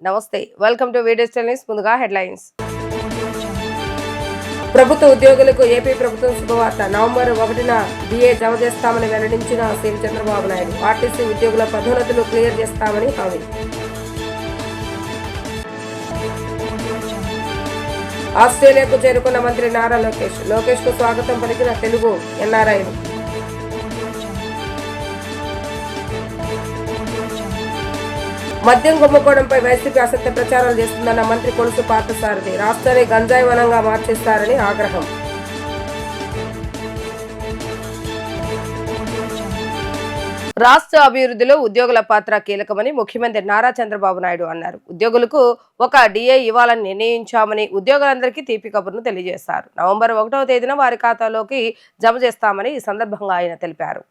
నమస్తే, welcome to video news. ముందుగా headlines. ప్రభుత్వ ఉద్యోగులకు ఏపీ ప్రభుత్వం శుభవార్త. నవంబర్ 1న డిఏ జమ చేస్తామని వెల్లడించిన సీఎం చంద్రబాబు నాయుడు. ఆర్టీసీ ఉద్యోగుల పదోన్నతులు క్లియర్ చేస్తామని హామీ. ఆస్ట్రేలియాకు చేరుకున్న మంత్రి నారా లోకేష్ కు స్వాగతం పలికిన తెలుగు ఎన్ఆర్ఐలు. మద్యం కుంభకోణంపై వైసీపీ అసత్య ప్రచారాలు చేస్తుందన్న మంత్రి కొలుసు పార్థసారథి. రాష్ట్రాన్ని గంజాయి వనంగా మార్చేస్తారని ఆగ్రహం. రాష్ట్ర అభివృద్ధిలో ఉద్యోగుల పాత్ర కీలకమని ముఖ్యమంత్రి నారా చంద్రబాబు నాయుడు అన్నారు. ఉద్యోగులకు ఒక డిఏ ఇవ్వాలని నిర్ణయించామని ఉద్యోగులందరికీ తీపి కబుర్ను తెలియజేశారు. నవంబర్ 1వ తేదీన వారి ఖాతాలోకి జమ చేస్తామని ఈ సందర్భంగా ఆయన తెలిపారు.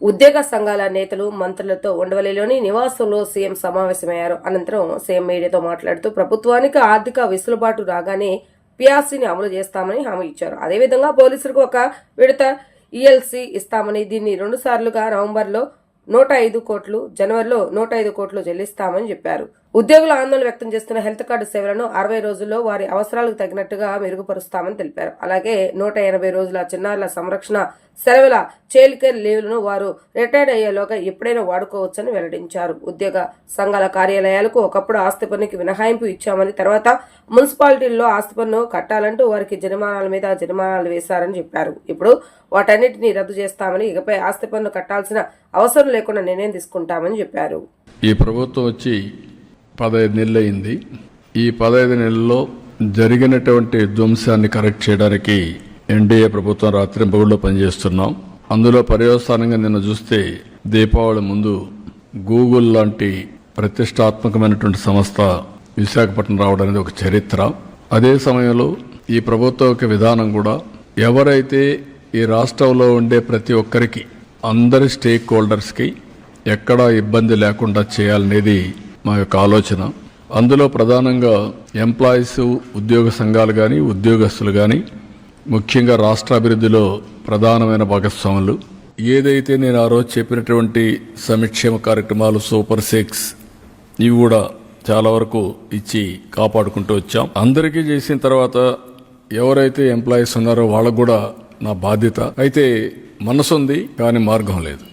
ఉద్యోగ సంఘాల నేతలు మంత్రులతో ఉండవల్లిలోని నివాసంలో సీఎం సమావేశమయ్యారు. అనంతరం సీఎం మీడియాతో మాట్లాడుతూ ప్రభుత్వానికి ఆర్థిక వెసులుబాటు రాగానే పిఆర్సీని అమలు చేస్తామని హామీ ఇచ్చారు. అదేవిధంగా పోలీసులకు ఒక విడత ఈఎల్సీ ఇస్తామని, దీన్ని 2 సార్లుగా నవంబర్లో 105 కోట్లు, జనవరిలో 105 కోట్లు చెల్లిస్తామని చెప్పారు. ఉద్యోగులు ఆందోళన వ్యక్తం చేస్తున్న హెల్త్ కార్డు సేవలను 60 రోజుల్లో వారి అవసరాలకు తగినట్టుగా మెరుగుపరుస్తామని తెలిపారు. అలాగే 180 రోజుల చిన్నారుల సంరక్షణ సెలవుల చైల్డ్ కేర్ లీవ్లను వారు రిటైర్డ్ అయ్యేలోగా ఎప్పుడైనా వాడుకోవచ్చని వెల్లడించారు. ఉద్యోగ సంఘాల కార్యాలయాలకు ఒకప్పుడు ఆస్తి పన్నుకి మినహాయింపు ఇచ్చామని, తర్వాత మున్సిపాలిటీల్లో ఆస్తి పన్ను కట్టాలంటూ వారికి జరిమానాల మీద జరిమానాలు వేశారని చెప్పారు. ఇప్పుడు వాటన్నిటినీ రద్దు చేస్తామని, ఇకపై ఆస్తి పన్ను కట్టాల్సిన అవసరం లేకుండా నిర్ణయం తీసుకుంటామని చెప్పారు. ఈ ప్రభుత్వం వచ్చి 15 నెలలు అయింది. ఈ 15 నెలల్లో జరిగినటువంటి ధ్వంసాన్ని కరెక్ట్ చేయడానికి ఎన్డీఏ ప్రభుత్వం రాత్రింపగళ్ళు పనిచేస్తున్నాం. అందులో పర్యవసానంగా నిన్న చూస్తే దీపావళి ముందు గూగుల్ లాంటి ప్రతిష్టాత్మకమైనటువంటి సంస్థ విశాఖపట్నం రావడం అనేది ఒక చరిత్ర. అదే సమయంలో ఈ ప్రభుత్వ యొక్క విధానం కూడా ఎవరైతే ఈ రాష్ట్రంలో ఉండే ప్రతి ఒక్కరికి, అందరి స్టేక్ హోల్డర్స్కి ఎక్కడా ఇబ్బంది లేకుండా చేయాలనేది మా యొక్క ఆలోచన. అందులో ప్రధానంగా ఎంప్లాయీస్, ఉద్యోగ సంఘాలు కానీ, ఉద్యోగస్తులు కానీ, ముఖ్యంగా రాష్ట్ర అభివృద్ధిలో ప్రధానమైన భాగస్వాములు. ఏదైతే నేను ఆ రోజు చెప్పినటువంటి సంక్షేమ కార్యక్రమాలు సూపర్ 6 ఇవి కూడా చాలా వరకు ఇచ్చి కాపాడుకుంటూ వచ్చాం. అందరికీ చేసిన తర్వాత ఎవరైతే ఎంప్లాయీస్ ఉన్నారో వాళ్ళకు కూడా నా బాధ్యత. అయితే మనసు ఉంది కానీ మార్గం లేదు.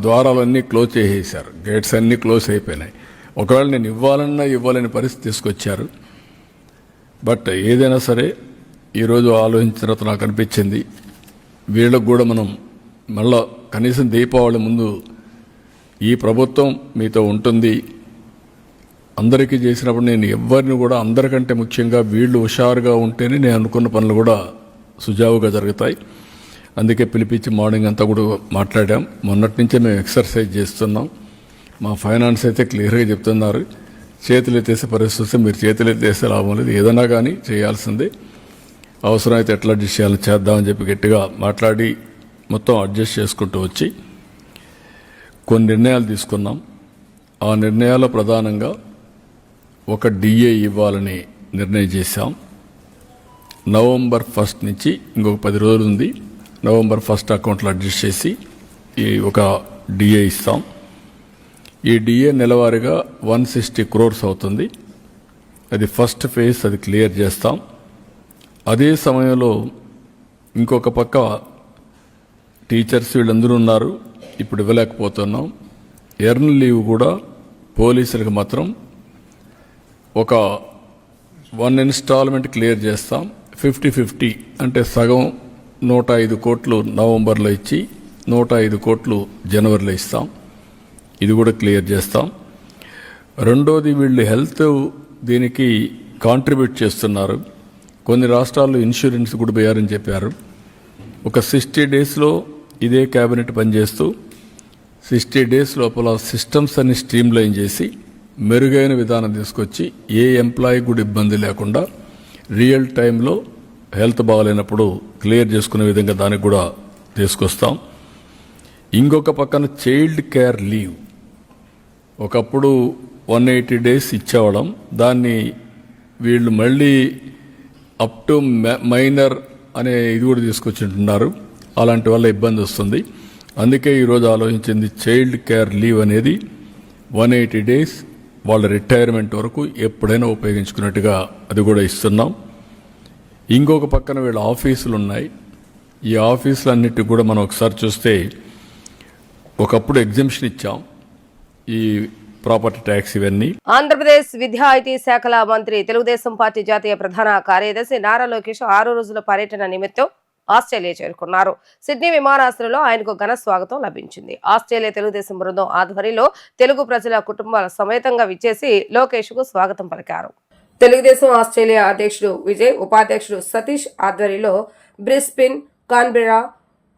ద్వారాలన్నీ క్లోజ్ చేసేసారు, గేట్స్ అన్నీ క్లోజ్ అయిపోయినాయి. ఒకవేళ నేను ఇవ్వాలని పరిస్థితి తీసుకొచ్చారు. బట్ ఏదైనా సరే ఈరోజు ఆలోచించిన తర్వాత నాకు అనిపించింది, వీళ్ళకు కూడా మనం మళ్ళా కనీసం దీపావళి ముందు ఈ ప్రభుత్వం మీతో ఉంటుంది, అందరికీ చేసినప్పుడు నేను ఎవరిని కూడా, అందరికంటే ముఖ్యంగా వీళ్ళు హుషారుగా ఉంటేనే నేను అనుకున్న పనులు కూడా సుజావుగా జరుగుతాయి. అందుకే పిలిపించి మార్నింగ్ అంతా కూడా మాట్లాడాం. మొన్నటి నుంచే మేము ఎక్సర్సైజ్ చేస్తున్నాం. మా ఫైనాన్స్ అయితే క్లియర్గా చెప్తున్నారు, చేతులు ఎత్తేసే పరిస్థితి, మీరు చేతులు ఎత్తేసే లాభం లేదు, ఏదైనా కానీ చేయాల్సిందే, అవసరమైతే ఎట్లా అడ్జస్ట్ చేయాలని చేద్దామని చెప్పి గట్టిగా మాట్లాడి మొత్తం అడ్జస్ట్ చేసుకుంటూ వచ్చి కొన్ని నిర్ణయాలు తీసుకున్నాం. ఆ నిర్ణయాల్లో ప్రధానంగా ఒక డిఏ ఇవ్వాలని నిర్ణయం చేశాం. నవంబర్ 1 నుంచి ఇంకొక 10 రోజులు ఉంది. నవంబర్ 1 అకౌంట్లో అడ్జస్ట్ చేసి ఈ ఒక డిఏ ఇస్తాం. ఈ డిఏ నెలవారీగా 160 crores అవుతుంది. అది ఫస్ట్ ఫేజ్, అది క్లియర్ చేస్తాం. అదే సమయంలో ఇంకొక పక్క టీచర్స్ వీళ్ళందరూ ఉన్నారు, ఇప్పుడు ఇవ్వలేకపోతున్నాం. ఎర్న్ లీవ్ కూడా పోలీసులకు మాత్రం ఒక 1 ఇన్స్టాల్మెంట్ క్లియర్ చేస్తాం. 50-50 అంటే సగం 105 కోట్లు నవంబర్లో ఇచ్చి 105 కోట్లు జనవరిలో ఇస్తాం. ఇది కూడా క్లియర్ చేస్తాం. రెండోది, వీళ్ళు హెల్త్ దీనికి కాంట్రిబ్యూట్ చేస్తున్నారు. కొన్ని రాష్ట్రాల్లో ఇన్సూరెన్స్ కూడా వేయారని చెప్పారు. ఒక 60 డేస్లో ఇదే క్యాబినెట్ పనిచేస్తూ 60 డేస్ లోపల సిస్టమ్స్ అన్ని స్ట్రీమ్లైన్ చేసి మెరుగైన విధానం తీసుకొచ్చి ఏ ఎంప్లాయీ కూడా ఇబ్బంది లేకుండా రియల్ టైంలో హెల్త్ బాగాలేనప్పుడు క్లియర్ చేసుకునే విధంగా దానికి కూడా తీసుకొస్తాం. ఇంకొక పక్కన చైల్డ్ కేర్ లీవ్ ఒకప్పుడు 180 డేస్ ఇచ్చేవాళ్ళం, దాన్ని వీళ్ళు మళ్ళీ అప్ టు మైనర్ అనే ఇది కూడా తీసుకొచ్చింటున్నారు. అలాంటి వల్ల ఇబ్బంది వస్తుంది. అందుకే ఈరోజు ఆలోచించింది చైల్డ్ కేర్ లీవ్ అనేది 180 డేస్ వాళ్ళ రిటైర్మెంట్ వరకు ఎప్పుడైనా ఉపయోగించుకున్నట్టుగా అది కూడా ఇస్తున్నాం. ఇంకొక పక్కన వీళ్ళ ఆఫీసులు ఉన్నాయి. ఈ ఆఫీసులన్నిటికి కూడా మనం ఒకసారి చూస్తే ఒకప్పుడు ఎగ్జంప్షన్ ఇచ్చాం ఈ ప్రాపర్టీ ట్యాక్స్ ఇవన్నీ. ఆంధ్రప్రదేశ్ విద్యా ఐటీ శాఖల మంత్రి తెలుగుదేశం పార్టీ జాతీయ ప్రధాన కార్యదర్శి నారా లోకేష్ 6 రోజుల పర్యటన నిమిత్తం ఆస్ట్రేలియా చేరుకున్నారు. సిడ్నీ విమానాశ్రయంలో ఆయనకు ఘన స్వాగతం లభించింది. ఆస్ట్రేలియా తెలుగుదేశం బృందం ఆధ్వర్యంలో తెలుగు ప్రజల కుటుంబాల సమేతంగా విచ్చేసి లోకేష్ కు స్వాగతం పలికారు. తెలుగుదేశం ఆస్ట్రేలియా అధ్యక్షుడు విజయ్, ఉపాధ్యక్షుడు సతీష్ ఆధ్వర్యంలో Brisbane, Canberra,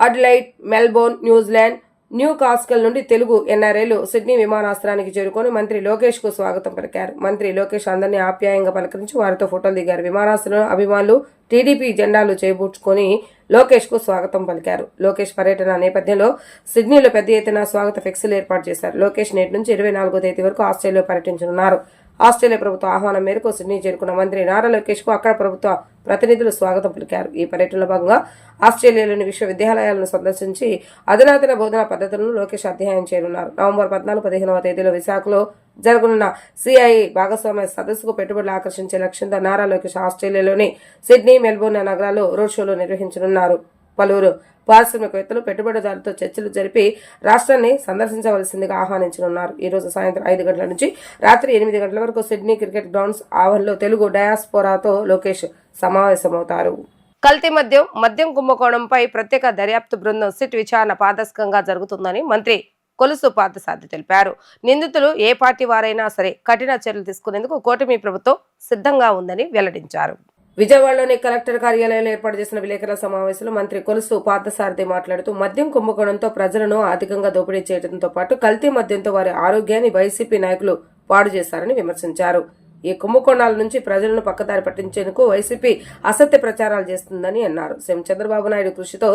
Adelaide, Melbourne, New Zealand, Newcastle నుండి తెలుగు ఎన్ఆర్ఐలు సిడ్నీ విమానాశ్రయానికి చేరుకొని మంత్రి లోకేష్ కు స్వాగతం పలికారు. మంత్రి లోకేష్ అందరినీ ఆప్యాయంగా పలకరించి వారితో ఫోటోలు దిగారు. విమానాశ్రయంలో అభిమానులు టీడీపీ జెండాలు చేబూడ్చుకొని లోకేష్ కు స్వాగతం పలికారు. లోకేష్ పర్యటన నేపథ్యంలో సిడ్నీలో పెద్ద ఎత్తున స్వాగత ఫ్లెక్సీలు ఏర్పాటు చేశారు. లోకేష్ నేటి నుంచి 24వ తేదీ వరకు ఆస్ట్రేలియా పర్యటించనున్నారు. ఆస్ట్రేలియా ప్రభుత్వ ఆహ్వానం మేరకు సిడ్నీ చేరుకున్న మంత్రి నారా లోకేష్ కు అక్కడ ప్రభుత్వ ప్రతినిధులు స్వాగతం పలికారు. ఈ పర్యటనలో భాగంగా ఆస్ట్రేలియాలోని విశ్వవిద్యాలయాలను సందర్శించి అధునాతన బోధనా పద్ధతులను లోకేష్ అధ్యయనం చేయనున్నారు. నవంబర్ 14, 15వ తేదీలో విశాఖలో జరగనున్న సిఐఐ భాగస్వామ్య సదస్సుకు పెట్టుబడులు ఆకర్షించే లక్ష్యంతో నారా లోకేష్ ఆస్ట్రేలియాలోని సిడ్నీ, మెల్బోర్న్ నగరాల్లో రోడ్ షోలు నిర్వహించనున్నారు. పలువురు పారిశ్రామికవేత్తలు, పెట్టుబడిదారులతో చర్చలు జరిపి రాష్ట్రాన్ని సందర్శించవలసిందిగా ఆహ్వానించనున్నారు. ఈ రోజు సాయంత్రం 5 గంటల నుంచి రాత్రి 8 గంటల వరకు సిడ్నీ క్రికెట్ గ్రౌండ్స్ ఆవరణలో తెలుగు డయాస్పోరాతో లోకేష్ సమావేశమవుతారు. కల్తీ మద్యం కుంభకోణంపై ప్రత్యేక దర్యాప్తు బృందం సిట్ విచారణ పారదర్శకంగా జరుగుతుందని మంత్రి కొలుసు పార్థసారథి తెలిపారు. నిందితులు ఏ పార్టీ వారైనా సరే కఠిన చర్యలు తీసుకునేందుకు కూటమి ప్రభుత్వం సిద్ధంగా ఉందని వెల్లడించారు. విజయవాడలోని కలెక్టర్ కార్యాలయంలో ఏర్పాటు చేసిన విలేకరుల సమావేశంలో మంత్రి కొలుసు పార్థసారథి మాట్లాడుతూ మద్యం కుంభకోణంతో ప్రజలను ఆర్థికంగా దోపిడీ చేయడంతో పాటు కల్తీ మద్యంతో వారి ఆరోగ్యాన్ని వైసీపీ నాయకులు పాడు చేశారని విమర్శించారు. ఈ కుంభకోణాల నుంచి ప్రజలను పక్కదారి పట్టించేందుకు వైసీపీ అసత్య ప్రచారాలు చేస్తుందని అన్నారు. సీఎం చంద్రబాబు నాయుడు కృషితో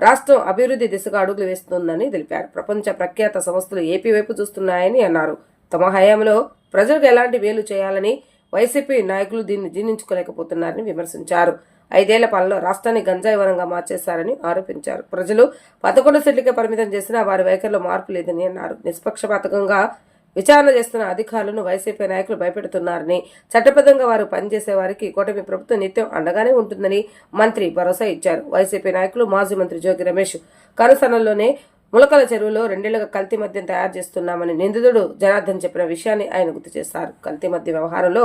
రాష్ట్రం అభివృద్ధి దిశగా అడుగులు వేస్తుందని తెలిపారు. ప్రపంచ ప్రఖ్యాత సంస్థలు ఏపీ వైపు చూస్తున్నాయని అన్నారు. తమ హయాంలో ప్రజలకు ఎలాంటి మేలు చేయాలని వైసీపీ నాయకులు దీన్ని జీర్ణించుకోలేకపోతున్నారని విమర్శించారు. 5 ఏళ్ల పాలనలో రాష్ట్రాన్ని గంజాయి వనంగా మార్చేశారని ఆరోపించారు. ప్రజలు 11 సీట్లకే పరిమితం చేసినా వారి వైఖరిలో మార్పు లేదని అన్నారు. నిష్పక్షపాతంగా విచారణ చేస్తున్న అధికారులను వైసీపీ నాయకులు భయపెడుతున్నారని, చట్టబద్ధంగా వారు పనిచేసే వారికి కూటమి ప్రభుత్వం నిత్యం అండగానే ఉంటుందని మంత్రి భరోసా ఇచ్చారు. వైసీపీ నాయకులు మాజీ మంత్రి జోగి రమేష్ కనుసనల్లోనే ములకల చెరువులో 2 ఏళ్లుగా కల్తీ మద్యం తయారు చేస్తున్నామని నిందితుడు జనార్దన్ చెప్పిన విషయాన్ని ఆయన గుర్తు చేశారు. కల్తీ మద్యం వ్యవహారంలో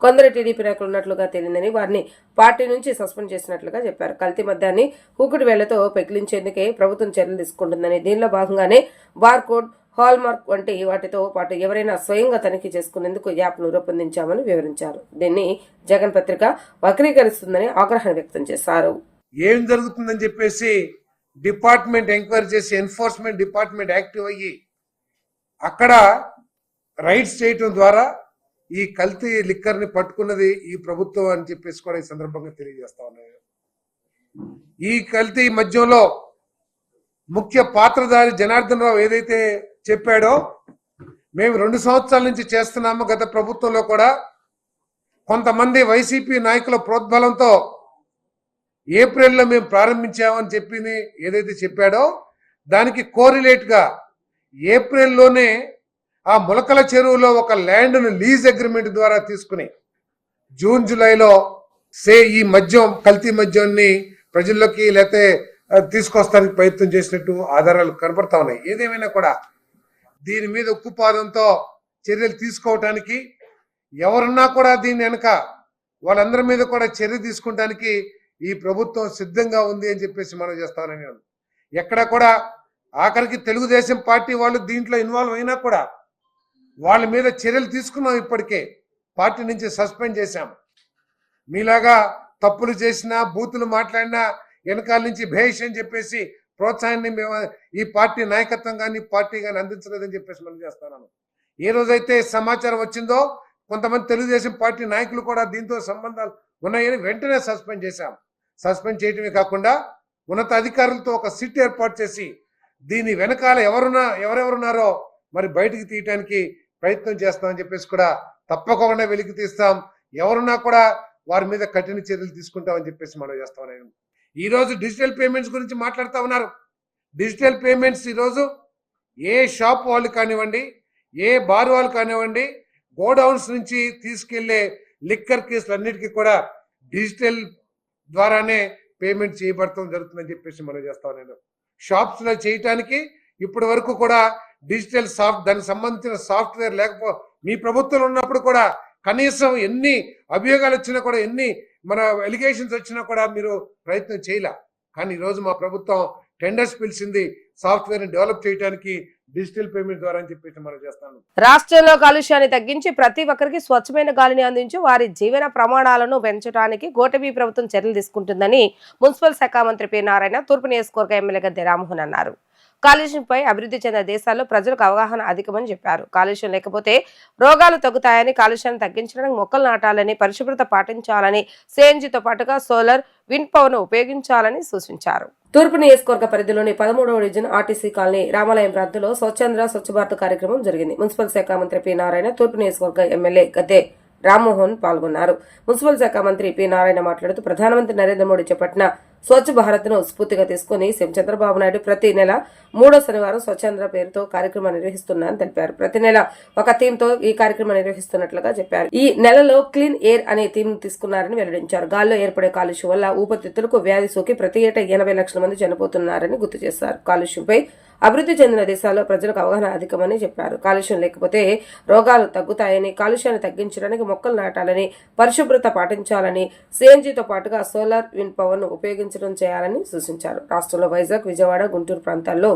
కొందరు టీడీపీ నాయకులు ఉన్నట్లుగా తేలిందని, వారిని పార్టీ నుంచి సస్పెండ్ చేసినట్లుగా చెప్పారు. కల్తీ మద్యాన్ని కూకుడు వేళ్లతో పెకిలించేందుకే ప్రభుత్వం చర్యలు తీసుకుంటుందని, దీనిలో భాగంగానే బార్కోడ్, హాల్మార్క్ వంటి వాటితో పాటు ఎవరైనా స్వయంగా తనిఖీ చేసుకునేందుకు యాప్ను రూపొందించామని వివరించారు. దీన్ని జగన్ పత్రిక వక్రీకరిస్తుందని ఆగ్రహం వ్యక్తం చేశారు. ఏం జరుగుతుందని చెప్పేసి డిపార్ట్మెంట్ ఎంక్వైరీ చేసి ఎన్ఫోర్స్మెంట్ డిపార్ట్మెంట్ యాక్టివ్ అయ్యి అక్కడ రైడ్స్ చేయటం ద్వారా ఈ కల్తీ లిక్కర్ ని పట్టుకున్నది ఈ ప్రభుత్వం అని చెప్పేసి కూడా ఈ సందర్భంగా తెలియజేస్తా ఉన్నాయి. ఈ కల్తీ మధ్యంలో ముఖ్య పాత్రధారి జనార్దన్ రావు ఏదైతే చెప్పాడో, మేము 2 సంవత్సరాల నుంచి చేస్తున్నాము. గత ప్రభుత్వంలో కూడా కొంతమంది వైసీపీ నాయకుల ప్రోద్బలంతో ఏప్రిల్లో మేము ప్రారంభించామని చెప్పింది ఏదైతే చెప్పాడో దానికి కోరిలేట్ గా ఏప్రిల్లోనే ఆ ములకల చెరువులో ఒక ల్యాండ్ను లీజ్ అగ్రిమెంట్ ద్వారా తీసుకుని జూన్ జూలైలో ఈ మద్యం కల్తీ మద్యాన్ని ప్రజల్లోకి లేకపోతే తీసుకొస్తానికి ప్రయత్నం చేసినట్టు ఆధారాలు కనపడతా ఉన్నాయి. ఏదేమైనా కూడా దీని మీద ఉక్కుపాదంతో చర్యలు తీసుకోవటానికి ఎవరున్నా కూడా దీని వెనక వాళ్ళందరి మీద కూడా చర్య తీసుకుంటానికి ఈ ప్రభుత్వం సిద్ధంగా ఉంది అని చెప్పేసి మనం చేస్తామని ఎక్కడ కూడా ఆఖరికి తెలుగుదేశం పార్టీ వాళ్ళు దీంట్లో ఇన్వాల్వ్ అయినా కూడా వాళ్ళ మీద చర్యలు తీసుకున్నాం. ఇప్పటికే పార్టీ నుంచి సస్పెండ్ చేశాం. మీలాగా తప్పులు చేసినా, బూతులు మాట్లాడినా వెనకాల నుంచి భేష్ అని చెప్పేసి ప్రోత్సాహాన్ని మేము ఈ పార్టీ నాయకత్వం కానీ పార్టీ కానీ అందించలేదని చెప్పేసి మనం చేస్తున్నాను. ఏ రోజైతే సమాచారం వచ్చిందో కొంతమంది తెలుగుదేశం పార్టీ నాయకులు కూడా దీంతో సంబంధాలు ఉన్నాయని వెంటనే సస్పెండ్ చేశాం. సస్పెండ్ చేయటమే కాకుండా ఉన్నత అధికారులతో ఒక సిట్ ఏర్పాటు చేసి దీని వెనకాల ఎవరెవరున్నారో మరి బయటికి తీయటానికి ప్రయత్నం చేస్తామని చెప్పేసి కూడా తప్పకుండా వెలికి తీస్తాం. ఎవరున్నా కూడా వారి మీద కఠిన చర్యలు తీసుకుంటామని చెప్పేసి మనం చేస్తాం. ఈరోజు డిజిటల్ పేమెంట్స్ గురించి మాట్లాడుతూ ఉన్నారు. డిజిటల్ పేమెంట్స్ ఈరోజు ఏ షాప్ వాళ్ళు కానివ్వండి, ఏ బార్ వాళ్ళు కానివ్వండి, గోడౌన్స్ నుంచి తీసుకెళ్లే లిక్కర్ కేసులు అన్నిటికీ కూడా డిజిటల్ ద్వారానే పేమెంట్ చేయబడటం జరుగుతుందని చెప్పేసి మనం చేస్తాం. నేను షాప్స్ లో చేయటానికి ఇప్పటి వరకు కూడా డిజిటల్ దానికి సంబంధించిన సాఫ్ట్వేర్ లేకపోతే మీ ప్రభుత్వం ఉన్నప్పుడు కూడా కనీసం ఎన్ని అభియోగాలు వచ్చినా కూడా ఎన్ని మన ఎలిగేషన్స్ వచ్చినా కూడా మీరు ప్రయత్నం చేయలే. కానీ ఈరోజు మా ప్రభుత్వం టెండర్స్ పిలిచింది సాఫ్ట్వేర్ ని డెవలప్ చేయడానికి డిజిటల్ పేమెంట్ ద్వారా అని చెప్పేసి మనం చేస్తాను. రాష్ట్రంలో కాలుష్యాన్ని తగ్గించి ప్రతి ఒక్కరికి స్వచ్ఛమైన గాలిని అందించి వారి జీవన ప్రమాణాలను పెంచడానికి కూటమి ప్రభుత్వం చర్యలు తీసుకుంటుందని మున్సిపల్ శాఖ మంత్రి పి నారాయణ తూర్పు నియోజకవర్గ ఎమ్మెల్యే గద్దె రామ్మోహన్ అన్నారు. కాలుష్యంపై అభివృద్ధి చెందిన దేశాల్లో ప్రజలకు అవగాహన అధికమని చెప్పారు. కాలుష్యం లేకపోతే రోగాలు తగ్గుతాయని, కాలుష్యాన్ని తగ్గించడానికి మొక్కలు నాటాలని, పరిశుభ్రత పాటించాలని, సిఎన్జితో పాటుగా సోలార్, విండ్ పవర్ ను ఉపయోగించాలని సూచించారు. తూర్పు నియోజకవర్గ పరిధిలోని 13వ డివిజన్ ఆర్టీసీ కాలనీ రామాలయం ప్రాంతంలో స్వచ్ఛంద్ర స్వచ్ఛ భారత్ కార్యక్రమం జరిగింది. మున్సిపల్ శాఖ మంత్రి పి నారాయణ, తూర్పు నియోజకవర్గ ఎమ్మెల్యే గద్దె రామ్మోహన్ పాల్గొన్నారు. మున్సిపల్ శాఖ మంత్రి పి నారాయణ మాట్లాడుతూ ప్రధానమంత్రి నరేంద్ర మోడీ చేపట్టిన స్వచ్ఛ భారత్ ను స్ఫూర్తిగా తీసుకుని సీఎం చంద్రబాబు నాయుడు ప్రతి నెల 3వ శనివారం స్వచ్ఛంద్ర పేరుతో కార్యక్రమం నిర్వహిస్తున్నారని తెలిపారు. ప్రతి నెల ఒక థీమ్ తో ఈ కార్యక్రమం నిర్వహిస్తున్నట్లుగా చెప్పారు. ఈ నెలలో క్లీన్ ఎయిర్ అనే థీమ్ తీసుకున్నారని వెల్లడించారు. గాల్లో ఏర్పడే కాలుష్యం వల్ల ఊపిరితిత్తులకు వ్యాధి సోకి ప్రతి ఏటా 80 లక్షల మంది చనిపోతున్నారని గుర్తు చేశారు. కాలుష్యంపై అభివృద్ధి చెందిన దేశాల్లో ప్రజలకు అవగాహన అధికమని చెప్పారు. కాలుష్యం లేకపోతే రోగాలు తగ్గుతాయని, కాలుష్యాన్ని తగ్గించడానికి మొక్కలు నాటాలని, పరిశుభ్రత పాటించాలని, సిఎన్జితో పాటుగా సోలార్, విండ్ పవర్ ను ఉపయోగించడం చేయాలని సూచించారు. రాష్ట్రంలో వైజాగ్, విజయవాడ, గుంటూరు ప్రాంతాల్లో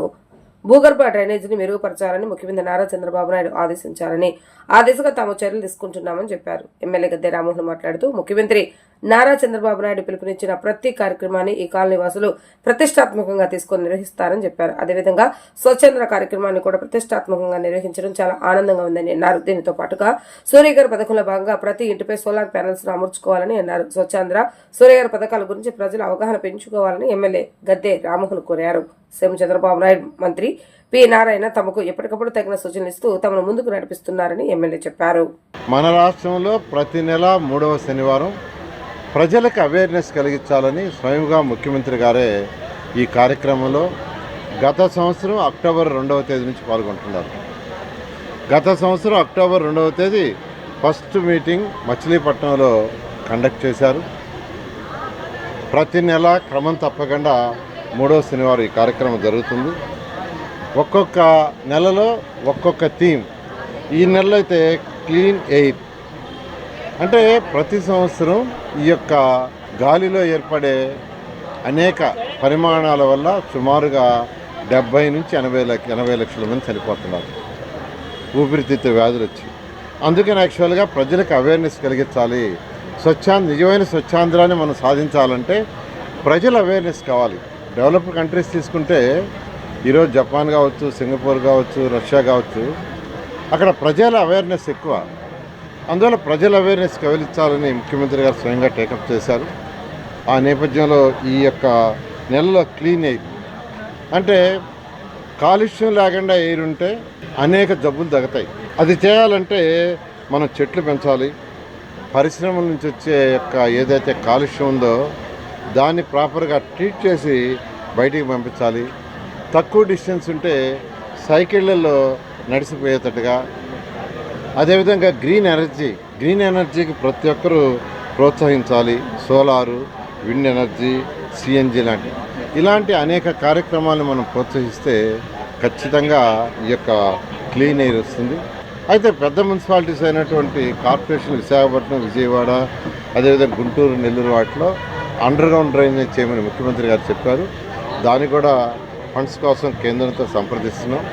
భూగర్భ డ్రైనేజీని మెరుగుపరచాలని ముఖ్యమంత్రి నారా చంద్రబాబు నాయుడు ఆదేశించారని, ఆ దిశగా తాము చర్యలు తీసుకుంటున్నామని చెప్పారు. ఎమ్మెల్యే గద్దె రామ్మోహన్ మాట్లాడుతూ ముఖ్యమంత్రి నారా చంద్రబాబు నాయుడు పిలుపునిచ్చిన ప్రతి కార్యక్రమాన్ని ఈ కాలనీ వాసులు ప్రతిష్టాత్మకంగా తీసుకుని నిర్వహిస్తారని చెప్పారు. అదేవిధంగా స్వచ్ఛంద్ర కార్యక్రమాన్ని కూడా ప్రతిష్టాత్మకంగా నిర్వహించడం చాలా ఆనందంగా ఉందని అన్నారు. దీనితో పాటుగా సూర్యగారి పథకంలో భాగంగా ప్రతి ఇంటిపై సోలార్ ప్యానెల్స్ ను అమర్చుకోవాలని అన్నారు. స్వచ్ఛంద్ర, సూర్యగారి పథకాల గురించి ప్రజలు అవగాహన పెంచుకోవాలని ఎమ్మెల్యే గద్దె రామ్మోహన్ కోరారు. సీఎం చంద్రబాబు నాయుడు, మంత్రి పి నారాయణ తమకు ఎప్పటికప్పుడు తగిన సూచనలు ఇస్తూ తమను ముందుకు నడిపిస్తున్నారని ఎమ్మెల్యే చెప్పారు. మన రాష్ట్రంలో ప్రతి నెల 3వ శనివారం ప్రజలకు అవేర్నెస్ కలిగించాలని స్వయంగా ముఖ్యమంత్రి గారే ఈ కార్యక్రమంలో గత సంవత్సరం అక్టోబర్ 2వ తేదీ నుంచి పాల్గొంటున్నారు. గత సంవత్సరం అక్టోబర్ 2వ తేదీ ఫస్ట్ మీటింగ్ మచిలీపట్నంలో కండక్ట్ చేశారు. ప్రతి నెల క్రమం తప్పకుండా 3వ శనివారం ఈ కార్యక్రమం జరుగుతుంది. ఒక్కొక్క నెలలో ఒక్కొక్క థీమ్. ఈ నెలలో అయితే క్లీన్ ఎయిర్ అంటే ప్రతి సంవత్సరం ఈ యొక్క గాలిలో ఏర్పడే అనేక పరిమాణాల వల్ల సుమారుగా 70 నుంచి 80 లక్షల మంది చనిపోతున్నారు ఊపిరితిత్తు వ్యాధులు వచ్చి. అందుకని యాక్చువల్గా ప్రజలకు అవేర్నెస్ కలిగించాలి. నిజమైన స్వచ్ఛాంధ్రాన్ని మనం సాధించాలంటే ప్రజల అవేర్నెస్ కావాలి. డెవలప్డ్ కంట్రీస్ తీసుకుంటే ఈరోజు జపాన్ కావచ్చు, సింగపూర్ కావచ్చు, రష్యా కావచ్చు, అక్కడ ప్రజల అవేర్నెస్ ఎక్కువ. అందువల్ల ప్రజల అవేర్నెస్ కలిగించాలని ముఖ్యమంత్రి గారు స్వయంగా టేకప్ చేశారు. ఆ నేపథ్యంలో ఈ యొక్క నెలలో క్లీన్ ఎయిర్ అంటే కాలుష్యం లేకుండా ఎయిర్ ఉంటే అనేక జబ్బులు తగ్గుతాయి. అది చేయాలంటే మనం చెట్లు పెంచాలి. పరిశ్రమల నుంచి వచ్చే యొక్క ఏదైతే కాలుష్యం ఉందో దాన్ని ప్రాపర్గా ట్రీట్ చేసి బయటికి పంపించాలి. తక్కువ డిస్టెన్స్ ఉంటే సైకిళ్ళల్లో నడిచిపోయేటట్టుగా. అదేవిధంగా గ్రీన్ ఎనర్జీకి ప్రతి ఒక్కరూ ప్రోత్సహించాలి. సోలారు, విండ్ ఎనర్జీ, సిఎన్జి ఇలాంటి అనేక కార్యక్రమాలను మనం ప్రోత్సహిస్తే ఖచ్చితంగా ఈ యొక్క క్లీన్ ఎయిర్ వస్తుంది. అయితే పెద్ద మున్సిపాలిటీస్ అయినటువంటి కార్పొరేషన్ విశాఖపట్నం, విజయవాడ, అదేవిధంగా గుంటూరు, నెల్లూరు వాటిలో అండర్ గ్రౌండ్ డ్రైనేజ్ చేయమని ముఖ్యమంత్రి గారు చెప్పారు. దాన్ని కూడా ఫండ్స్ కోసం కేంద్రంతో సంప్రదిస్తున్నాం.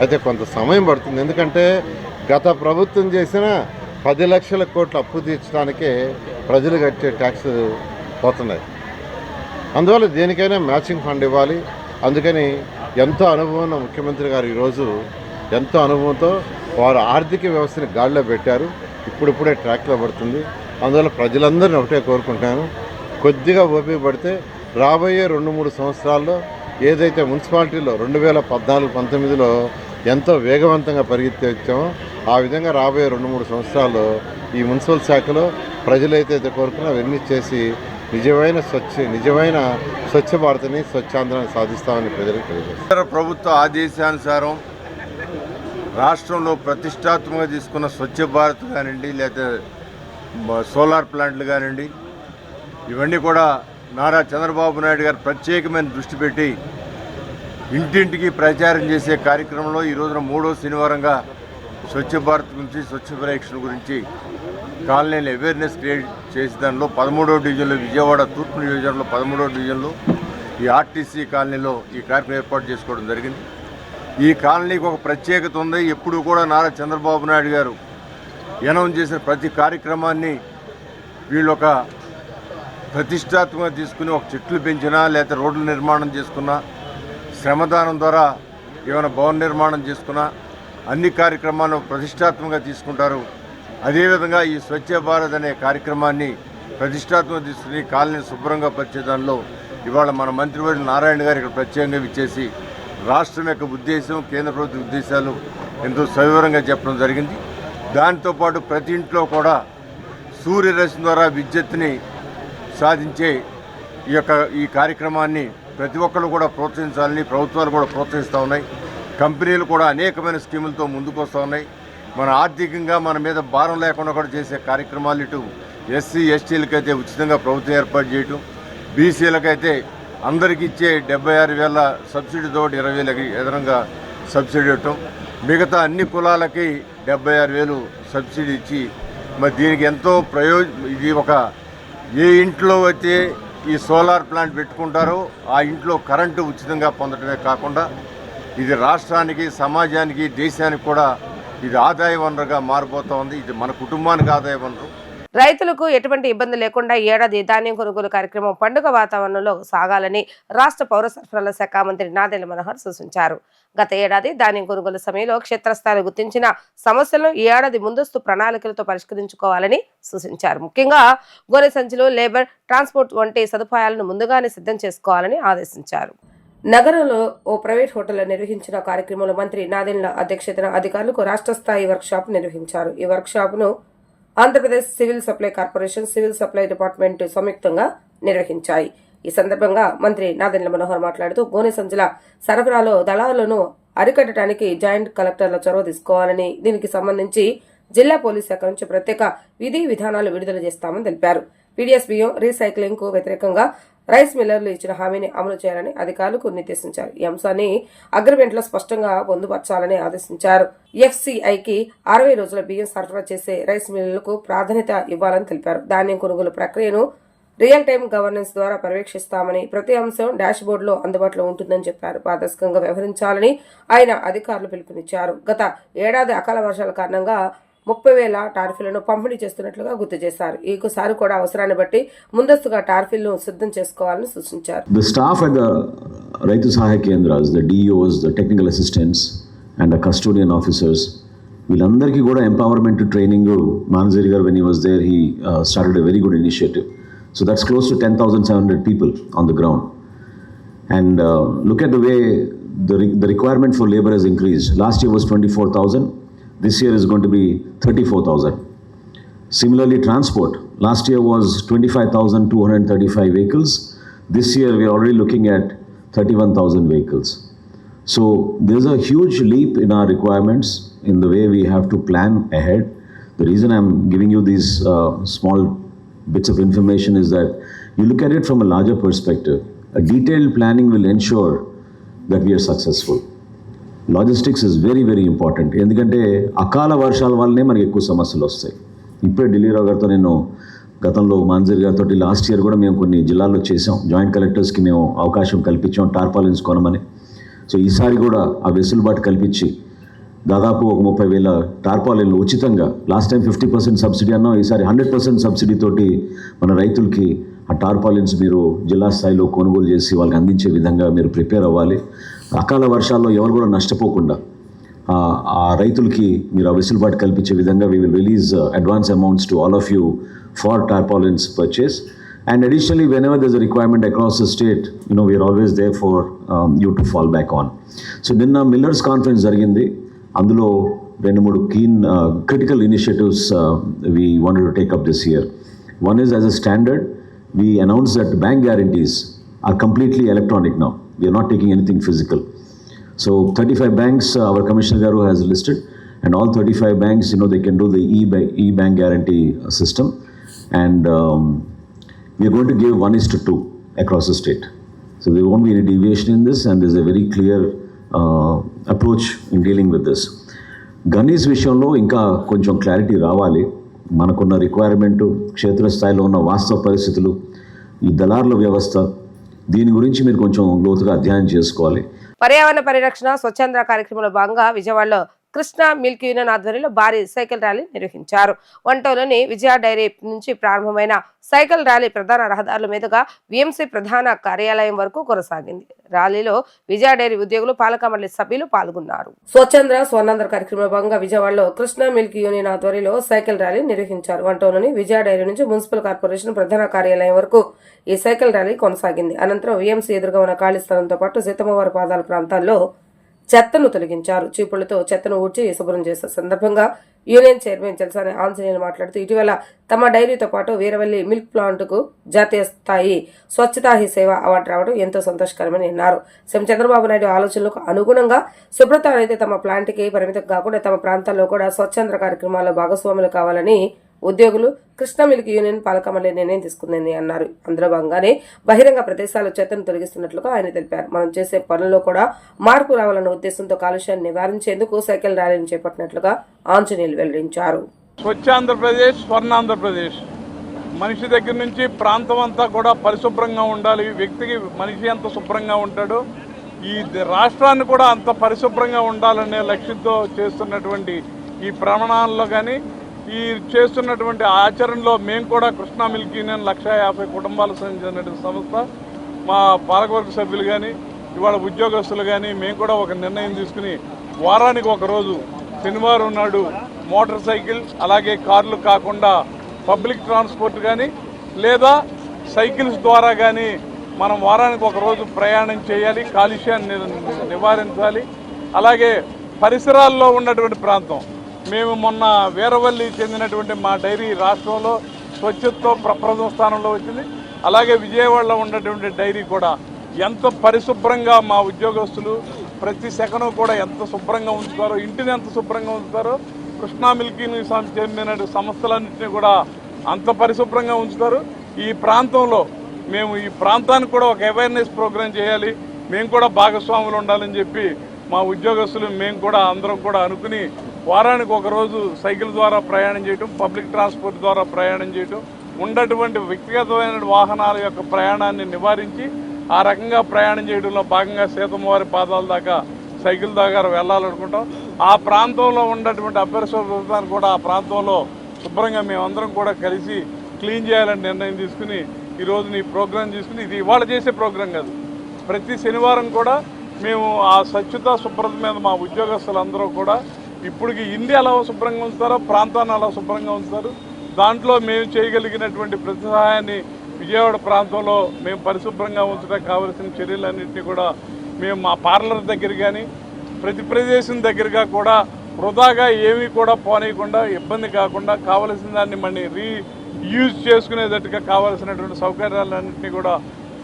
అయితే కొంత సమయం పడుతుంది. ఎందుకంటే గత ప్రభుత్వం చేసిన 10 లక్షల కోట్ల అప్పు తీర్చడానికే ప్రజలు కట్టే ట్యాక్స్ పోతున్నాయి. అందువల్ల దేనికైనా మ్యాచింగ్ ఫండ్ ఇవ్వాలి. అందుకని ఎంతో అనుభవం ఉన్న ముఖ్యమంత్రి గారు ఈరోజు ఎంతో అనుభవంతో వారు ఆర్థిక వ్యవస్థని గాడిలో పెట్టారు. ఇప్పుడిప్పుడే ట్రాక్లో పడుతుంది. అందువల్ల ప్రజలందరినీ ఒకటే కోరుకుంటాను, కొద్దిగా ఓపిక పడితే రాబోయే 2-3 సంవత్సరాల్లో ఏదైతే మున్సిపాలిటీలో 2014-19లో ఎంతో వేగవంతంగా పరిగెత్తించామో ఆ విధంగా రాబోయే 2-3 సంవత్సరాల్లో ఈ మున్సిపల్ శాఖలో ప్రజలైతే కోరుకున్నా అవన్నీ చేసి నిజమైన స్వచ్ఛ భారత్ని, స్వచ్ఛాంధ్రాన్ని సాధిస్తామని ప్రజలకు తెలియజేస్తారు. ప్రభుత్వ ఆదేశానుసారం రాష్ట్రంలో ప్రతిష్టాత్మకంగా తీసుకున్న స్వచ్ఛ భారత్ కానివ్వండి, లేదా సోలార్ ప్లాంట్లు కానివ్వండి, ఇవన్నీ కూడా నారా చంద్రబాబు నాయుడు గారు ప్రత్యేకమైన దృష్టి పెట్టి ఇంటింటికి ప్రచారం చేసే కార్యక్రమంలో ఈ రోజున 3వ శనివారంగా స్వచ్ఛ భారత్ గురించి, స్వచ్ఛ పర్యవేక్షణ గురించి కాలనీలు అవేర్నెస్ క్రియేట్ చేసే దానిలో 13వ డివిజన్లో, విజయవాడ తూర్పు నియోజకవర్గంలో 13వ డివిజన్లో ఈ ఆర్టీసీ కాలనీలో ఈ కార్యక్రమం ఏర్పాటు చేసుకోవడం జరిగింది. ఈ కాలనీకి ఒక ప్రత్యేకత ఉంది. ఎప్పుడు కూడా నారా చంద్రబాబు నాయుడు గారు అనౌన్స్ చేసిన ప్రతి కార్యక్రమాన్ని వీళ్ళు ఒక ప్రతిష్టాత్మకంగా తీసుకుని ఒక చెట్లు పెంచినా, లేకపోతే రోడ్ల నిర్మాణం చేసుకున్నా, శ్రమదానం ద్వారా ఏమైనా భవన నిర్మాణం చేసుకున్నా అన్ని కార్యక్రమాలను ప్రతిష్టాత్మకంగా తీసుకుంటారు. అదేవిధంగా ఈ స్వచ్ఛ భారత్ అనే కార్యక్రమాన్ని ప్రతిష్టాత్మకంగా తీసుకుని కాలనీ శుభ్రంగా పరిచే దానిలో ఇవాళ మన మంత్రివర్యులు నారాయణ గారు ఇక్కడ ప్రత్యేకంగా విచ్చేసి రాష్ట్రం యొక్క ఉద్దేశం, కేంద్ర ప్రభుత్వ ఉద్దేశాలు ఎంతో సవివరంగా చెప్పడం జరిగింది. దాంతోపాటు ప్రతి ఇంట్లో కూడా సూర్యరశ్మి ద్వారా విద్యుత్తుని సాధించే ఈ కార్యక్రమాన్ని ప్రతి ఒక్కరు కూడా ప్రోత్సహించాలని ప్రభుత్వాలు కూడా ప్రోత్సహిస్తూ ఉన్నాయి. కంపెనీలు కూడా అనేకమైన స్కీములతో ముందుకు వస్తూ ఉన్నాయి. మన ఆర్థికంగా మన మీద భారం లేకుండా కూడా చేసే కార్యక్రమాలు ఇటు ఎస్సీ ఎస్టీలకైతే ఉచితంగా ప్రభుత్వం ఏర్పాటు చేయటం, బీసీలకైతే అందరికి ఇచ్చే 76,000 సబ్సిడీతో 20,000 ఎదురంగా సబ్సిడీ ఇవ్వటం, మిగతా అన్ని కులాలకి 76,000 సబ్సిడీ ఇచ్చి మరి దీనికి ఎంతో ఇది ఒక ఏ ఇంట్లో అయితే ఈ సోలార్ ప్లాంట్ పెట్టుకుంటారో ఆ ఇంట్లో కరెంటు ఉచితంగా పొందడమే కాకుండా ఇది రాష్ట్రానికి, సమాజానికి, దేశానికి కూడా ఇది ఆదాయ వనరుగా మారిపోతూ ఉంది. ఇది మన కుటుంబానికి ఆదాయ వనరు. రైతులకు ఎటువంటి ఇబ్బంది లేకుండా ఏడాది ధాన్యం కొనుగోలు కార్యక్రమం పండుగ వాతావరణంలో సాగాలని రాష్ట్ర పౌర సరఫరాల శాఖ మంత్రి నాదెండ్ల మనోహర్ సూచించారు. గత ఏడాది ధాన్యం కొనుగోలు సమయంలో క్షేత్రస్థాయిలో గుర్తించిన సమస్యలను ఈ ఏడాది ముందస్తు ప్రణాళికలతో పరిష్కరించుకోవాలని సూచించారు. ముఖ్యంగా గోనె సంచులు, లేబర్, ట్రాన్స్పోర్ట్ వంటి సదుపాయాలను ముందుగానే సిద్ధం చేసుకోవాలని ఆదేశించారు. నగరంలో ఓ ప్రైవేట్ హోటల్లో నిర్వహించిన కార్యక్రమంలో మంత్రి నాదెండ్ల అధ్యక్షతన అధికారులకు రాష్ట్ర స్థాయి వర్క్ షాప్ నిర్వహించారు. ఈ వర్క్ షాప్ ను Andhra Pradesh civil supply corporation, civil supply department సంయుక్తంగా నిర్వహించాయి. ఈ సందర్భంగా మంత్రి నాదెండ్ల మనోహర్ మాట్లాడుతూ గోనె సంచుల సరఫరాలో దళారులను అరికట్టడానికి జాయింట్ కలెక్టర్ల చొరవ తీసుకోవాలని, దీనికి సంబంధించి జిల్లా పోలీస్ శాఖ నుంచి ప్రత్యేక విధి విధానాలు విడుదల చేస్తామని తెలిపారు. పీడీఎస్ బియ్యం రీసైక్లింగ్ కు వ్యతిరేకంగా రైస్ మిల్లర్లు ఇచ్చిన హామీని అమలు చేయాలని అధికారులకు నిర్దేశించారు. ఈ అంశాన్ని అగ్రిమెంట్లో స్పష్టంగా పొందుపరచాలని ఆదేశించారు. ఎఫ్సీఐకి 60 రోజుల బియ్యం సరఫరా చేసే రైస్ మిల్లులకు ప్రాధాన్యత ఇవ్వాలని తెలిపారు. ధాన్యం కొనుగోలు ప్రక్రియను రియల్ టైం గవర్నెన్స్ ద్వారా పర్యవేక్షిస్తామని, ప్రతి అంశం డాష్ బోర్డులో అందుబాటులో ఉంటుందని చెప్పారు. పారదర్శకంగా వ్యవహరించాలని ఆయన అధికారులు పిలుపునిచ్చారు. గత ఏడాది అకాల వర్షాల కారణంగా 30,000 టార్ఫీలను పంపిణీ చేస్తున్నట్లుగా గుర్తు చేశారు. ఈసారి కూడా అవసరాన్ని బట్టి ముందస్తుగా టార్ఫీలను సిద్ధం చేసుకోవాలని సూచించారు. The staff at the Raitu Sahaya Kendras, the DEOs, the technical assistants and the custodian officers, వీళ్ళందరికీ కూడా ఎంపవర్మెంట్ ట్రైనింగ్ మాన్జరి గారు when he was there, he started a very good initiative. So that's close to 10,700 people on the ground. And look at the way the requirement for labor has increased. Last year was 24,000. This year is going to be 34,000. Similarly, transport. Last year was 25,235 vehicles. This year we are already looking at 31,000 vehicles. So there's a huge leap in our requirements in the way we have to plan ahead. The reason I'm giving you these small bits of information is that you look at it from a larger perspective. A detailed planning will ensure that we are successful. Logistics is very very important. ఎందుకంటే అకాల వర్షాల వల్లనే మనకి ఎక్కువ సమస్యలు వస్తాయి. ఇప్పుడే ఢిల్లీరావు గారితో నేను గతంలో మాన్జర్ గారితో లాస్ట్ ఇయర్ కూడా మేము కొన్ని జిల్లాల్లో చేసాం. జాయింట్ కలెక్టర్స్కి మేము అవకాశం కల్పించాం టార్పాలిన్స్ కొనమని. సో ఈసారి కూడా ఆ వెసులుబాటు కల్పించి దాదాపు ఒక 30,000 టార్పాలిన్లు ఉచితంగా, లాస్ట్ టైం 50% సబ్సిడీ అన్నాం, ఈసారి 100% సబ్సిడీ తోటి మన రైతులకి ఆ టార్పాలిన్స్ మీరు జిల్లా స్థాయిలో కొనుగోలు చేసి వాళ్ళకి అందించే విధంగా మీరు ప్రిపేర్ అవ్వాలి. అకాల వర్షాల్లో ఎవరు కూడా నష్టపోకుండా ఆ రైతులకి మీరు ఆ వెసులుబాటు కల్పించే విధంగా we will release advance amounts to all of you for tarpaulins purchase. And additionally, whenever there's a requirement across the state, we are always there for you to fall back on. So నిన్న millers conference జరిగింది. అందులో 2-3 keen critical initiatives we wanted to take up this year. One is, as a standard, we announced that bank guarantees are completely electronic now. We are not taking anything physical. So 35 banks, our Commissioner Garu has listed, and all 35 banks, they can do the e-bank guarantee system. And we are going to give 1:2 across the state. So there won't be any deviation in this, and there's a very clear approach in dealing with this. గనీస్ విషయంలో ఇంకా కొంచెం clarity రావాలి. మనకున్న requirement, క్షేత్రస్థాయిలో ఉన్న వాస్తవ పరిస్థితులు, ఈ దళారుల వ్యవస్థ, దీని గురించి మీరు కొంచెం లోతుగా అధ్యయనం చేసుకోవాలి. పర్యావరణ పరిరక్షణ స్వచ్ఛంద కార్యక్రమంలో భాగంగా విజయవాడలో కృష్ణా మిల్క్ యూనియన్ ఆధ్వర్యంలో భారీ సైకిల్ ర్యాలీ నిర్వహించారు. వంటలోని విజయ డైరీ నుంచి ప్రారంభమైన సైకిల్ ర్యాలీ ప్రధాన రహదారుల మీదుగా విఎంసీ ప్రధాన కార్యాలయం వరకు కొనసాగింది. ర్యాలీలో విజయ డైరీ ఉద్యోగులు, పాలక మండలి సభ్యులు పాల్గొన్నారు. స్వచ్ఛంద స్వర్ణాంధ్ర కార్యక్రమంలో భాగంగా విజయవాడలో కృష్ణా మిల్క్ యూనియన్ ఆధ్వర్యంలో సైకిల్ ర్యాలీ నిర్వహించారు. వంటలోని విజయ డైరీ నుంచి మున్సిపల్ కార్పొరేషన్ ప్రధాన కార్యాలయం వరకు ఈ సైకిల్ ర్యాలీ కొనసాగింది. అనంతరం విఎంసీ ఎదురుగా ఉన్న ఖాళీ స్థలంతో పాటు సీతమ్మవారి పాదాల ప్రాంతాల్లో చెత్తను తొలగించారు. చీపుళ్లతో చెత్తను ఊడ్చి శుభ్రం చేశారు. సందర్భంగా యూనియన్ చైర్మన్ చలసాని ఆంజనేయులు మాట్లాడుతూ ఇటీవల తమ డైరీతో పాటు వీరవల్లి మిల్క్ ప్లాంట్ కు జాతీయ స్థాయి స్వచ్ఛతా హీ సేవ అవార్డు రావడం ఎంతో సంతోషకరమని అన్నారు. సీఎం చంద్రబాబు నాయుడు ఆలోచనలకు అనుగుణంగా శుభ్రత అనేది తమ ప్లాంట్ కి పరిమితం కాకుండా తమ ప్రాంతాల్లో కూడా స్వచ్ఛంద కార్యక్రమాల్లో భాగస్వాములు కావాలని ఉద్యోగులు, కృష్ణా మిల్క్ యూనియన్ పాలక మండలి నిర్ణయం తీసుకుందని అన్నారు. అందులో భాగంగానే బహిరంగ ప్రదేశాల్లో చెత్తను తొలగిస్తున్నట్లుగా ఆయన తెలిపారు. మనం చేసే పనుల్లో కూడా మార్పు రావాలన్న ఉద్దేశంతో కాలుష్యాన్ని నివారించేందుకు సైకిల్ ర్యాలీని చేపట్టినట్లుగా ఆంజనేయులు వెల్లడించారు. స్వచ్ఛాంధ్రప్రదేశ్, స్వర్ణాంధ్రప్రదేశ్, మనిషి దగ్గర నుంచి ప్రాంతం అంతా కూడా పరిశుభ్రంగా ఉండాలి. వ్యక్తికి మనిషి ఎంత శుభ్రంగా ఉంటాడో ఈ రాష్ట్రాన్ని కూడా అంత పరిశుభ్రంగా ఉండాలనే లక్ష్యంతో చేస్తున్నటువంటి ఈ ప్రమాణాల్లో కానీ ఈ చేస్తున్నటువంటి ఆచరణలో మేము కూడా కృష్ణా మిల్క్ యూనియన్ 150 కుటుంబాలకు సంబంధించినటువంటి సంస్థ, మా పాలకవర్గ సభ్యులు కానీ, ఇవాళ ఉద్యోగస్తులు కానీ మేము కూడా ఒక నిర్ణయం తీసుకుని వారానికి ఒకరోజు శనివారం నాడు మోటార్ సైకిల్, అలాగే కార్లు కాకుండా పబ్లిక్ ట్రాన్స్పోర్ట్ కానీ లేదా సైకిల్స్ ద్వారా కానీ మనం వారానికి ఒకరోజు ప్రయాణం చేయాలి. కాలుష్యాన్ని నివారించాలి. అలాగే పరిసరాల్లో ఉన్నటువంటి ప్రాంతం, మేము మొన్న వీరవల్లి చెందినటువంటి మా డైరీ రాష్ట్రంలో స్వచ్ఛతతో ప్రప్రథమ స్థానంలో వచ్చింది. అలాగే విజయవాడలో ఉన్నటువంటి డైరీ కూడా ఎంత పరిశుభ్రంగా మా ఉద్యోగస్తులు ప్రతి సెకను కూడా ఎంత శుభ్రంగా ఉంచుతారో, ఇంటిని ఎంత శుభ్రంగా ఉంచుతారో, కృష్ణా మిల్క్ని చెందిన సంస్థలన్నింటినీ కూడా అంత పరిశుభ్రంగా ఉంచుతారు. ఈ ప్రాంతంలో మేము ఈ ప్రాంతానికి కూడా ఒక అవేర్నెస్ ప్రోగ్రాం చేయాలి, మేము కూడా భాగస్వాములు ఉండాలని చెప్పి మా ఉద్యోగస్తులు మేము కూడా అందరం కూడా అనుకుని వారానికి ఒకరోజు సైకిల్ ద్వారా ప్రయాణం చేయటం, పబ్లిక్ ట్రాన్స్పోర్ట్ ద్వారా ప్రయాణం చేయటం, ఉన్నటువంటి వ్యక్తిగతమైన వాహనాల యొక్క ప్రయాణాన్ని నివారించి ఆ రకంగా ప్రయాణం చేయడంలో భాగంగా సీతమ్మవారి పాదాల దాకా సైకిల్ దాకా వెళ్ళాలనుకుంటాం. ఆ ప్రాంతంలో ఉన్నటువంటి అపరిశుభ్రతను కూడా ఆ ప్రాంతంలో శుభ్రంగా మేమందరం కూడా కలిసి క్లీన్ చేయాలని నిర్ణయం తీసుకుని ఈరోజు ఈ ప్రోగ్రాం తీసుకుని, ఇది ఇవాళ చేసే ప్రోగ్రాం కాదు, ప్రతి శనివారం కూడా మేము ఆ స్వచ్ఛత శుభ్రత మీద మా ఉద్యోగస్తులందరూ కూడా ఇప్పటికి ఇండి ఎలా శుభ్రంగా ఉంచుతారో ప్రాంతాన్ని అలా శుభ్రంగా ఉంచుతారు. దాంట్లో మేము చేయగలిగినటువంటి ప్రతి సహాయాన్ని విజయవాడ ప్రాంతంలో మేము పరిశుభ్రంగా ఉంచడానికి కావలసిన చర్యలన్నింటినీ కూడా మేము మా పార్లర్ దగ్గర కానీ ప్రతి ప్రదేశం దగ్గరగా కూడా వృధాగా ఏమీ కూడా పోనీయకుండా, ఇబ్బంది కాకుండా కావలసిన దాన్ని మళ్ళీ రీయూజ్ చేసుకునేటట్టుగా కావలసినటువంటి సౌకర్యాలన్నింటినీ కూడా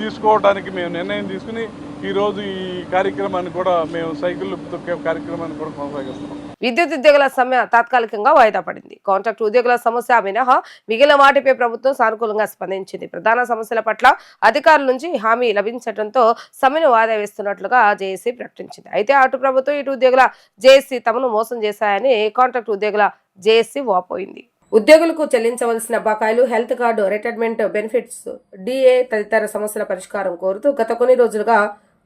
తీసుకోవడానికి మేము నిర్ణయం తీసుకుని ఈరోజు ఈ కార్యక్రమాన్ని కూడా మేము సైకిల్ తొక్కే కార్యక్రమాన్ని కూడా కొనసాగిస్తున్నాం. విద్యుత్ ఉద్యోగుల సమ్మె తాత్కాలికంగా వాయిదా పడింది. కాంట్రాక్ట్ ఉద్యోగుల సమస్య మినహా మిగిలిన వాటిపై ప్రభుత్వం సానుకూలంగా స్పందించింది. ప్రధాన సమస్యల పట్ల అధికారుల నుంచి హామీ లభించడంతో సమ్మెను వాయిదా వేస్తున్నట్లుగా జేఏసీ ప్రకటించింది. అయితే అటు ప్రభుత్వం, ఇటు ఉద్యోగుల జేఏసీ తమను మోసం చేశాయని కాంట్రాక్ట్ ఉద్యోగుల జేఏసీ వాపోయింది. ఉద్యోగులకు చెల్లించవలసిన బకాయిలు, health card, retirement benefits, DA తదితర సమస్యల పరిష్కారం కోరుతూ గత కొన్ని రోజులుగా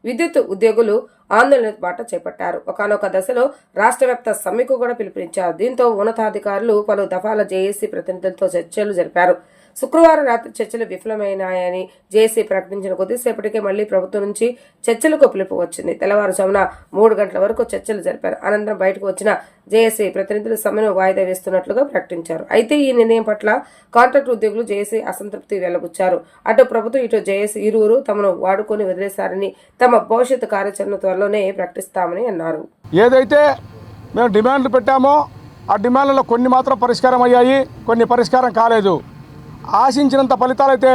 విద్యుత్ ఉద్యోగులు ఆందోళన బాట చేపట్టారు. ఒకనొక దశలో రాష్ట్ర వ్యాప్త సమ్మెకు కూడా పిలుపునిచ్చారు. దీంతో ఉన్నతాధికారులు పలు దఫాల జేఏసీ ప్రతినిధులతో చర్చలు జరిపారు. శుక్రవారం రాత్రి చర్చలు విఫలమైనాయని జేఏసీ ప్రకటించిన కొద్దిసేపటికే మళ్లీ ప్రభుత్వం నుంచి చర్చలకు పిలుపు వచ్చింది. తెల్లవారుజామున 3 గంటల వరకు చర్చలు జరిపారు. అనంతరం బయటకు వచ్చిన జేఏసీ ప్రతినిధులు సమ్మెను వాయిదా వేస్తున్నట్లుగా ప్రకటించారు. అయితే ఈ నిర్ణయం పట్ల కాంట్రాక్ట్ ఉద్యోగులు జేఏసీ అసంతృప్తి వెల్లబుచ్చారు. అటు ప్రభుత్వం, ఇటు జేఏసీ ఇరువురు తమను వాడుకొని వదిలేశారని, తమ భవిష్యత్తు కార్యాచరణ త్వరలోనే ప్రకటిస్తామని అన్నారు. ఏదైతే మేము డిమాండ్లు పెట్టామో ఆ డిమాండ్లలో కొన్ని మాత్రం పరిష్కారం అయ్యాయి, కొన్ని పరిష్కారం కాలేదు. ఆశించినంత ఫలితాలైతే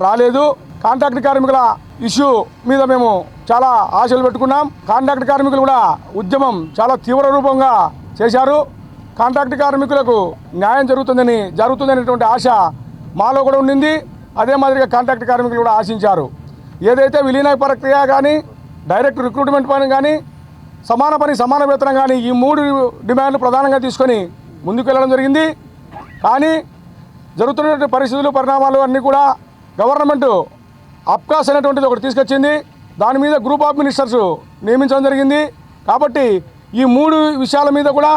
రాలేదు. కాంట్రాక్ట్ కార్మికుల ఇష్యూ మీద మేము చాలా ఆశలు పెట్టుకున్నాం. కాంట్రాక్ట్ కార్మికులు కూడా ఉద్యమం చాలా తీవ్ర రూపంగా చేశారు. కాంట్రాక్ట్ కార్మికులకు న్యాయం జరుగుతుందనేటువంటి ఆశ మాలో కూడా ఉండింది. అదే మాదిరిగా కాంట్రాక్ట్ కార్మికులు కూడా ఆశించారు. ఏదైతే విలీన ప్రక్రియ కానీ, డైరెక్ట్ రిక్రూట్మెంట్ పని కానీ, సమాన పని సమాన వేతనం కానీ, ఈ 3 డిమాండ్లు ప్రధానంగా తీసుకొని ముందుకు వెళ్ళడం జరిగింది. కానీ జరుగుతున్నటువంటి పరిస్థితులు, పరిణామాలు అన్నీ కూడా గవర్నమెంట్ అబ్కాస్ అనేటువంటిది ఒకటి తీసుకొచ్చింది. దాని మీద గ్రూప్ ఆఫ్ మినిస్టర్స్ నియమించడం జరిగింది. కాబట్టి ఈ 3 విషయాల మీద కూడా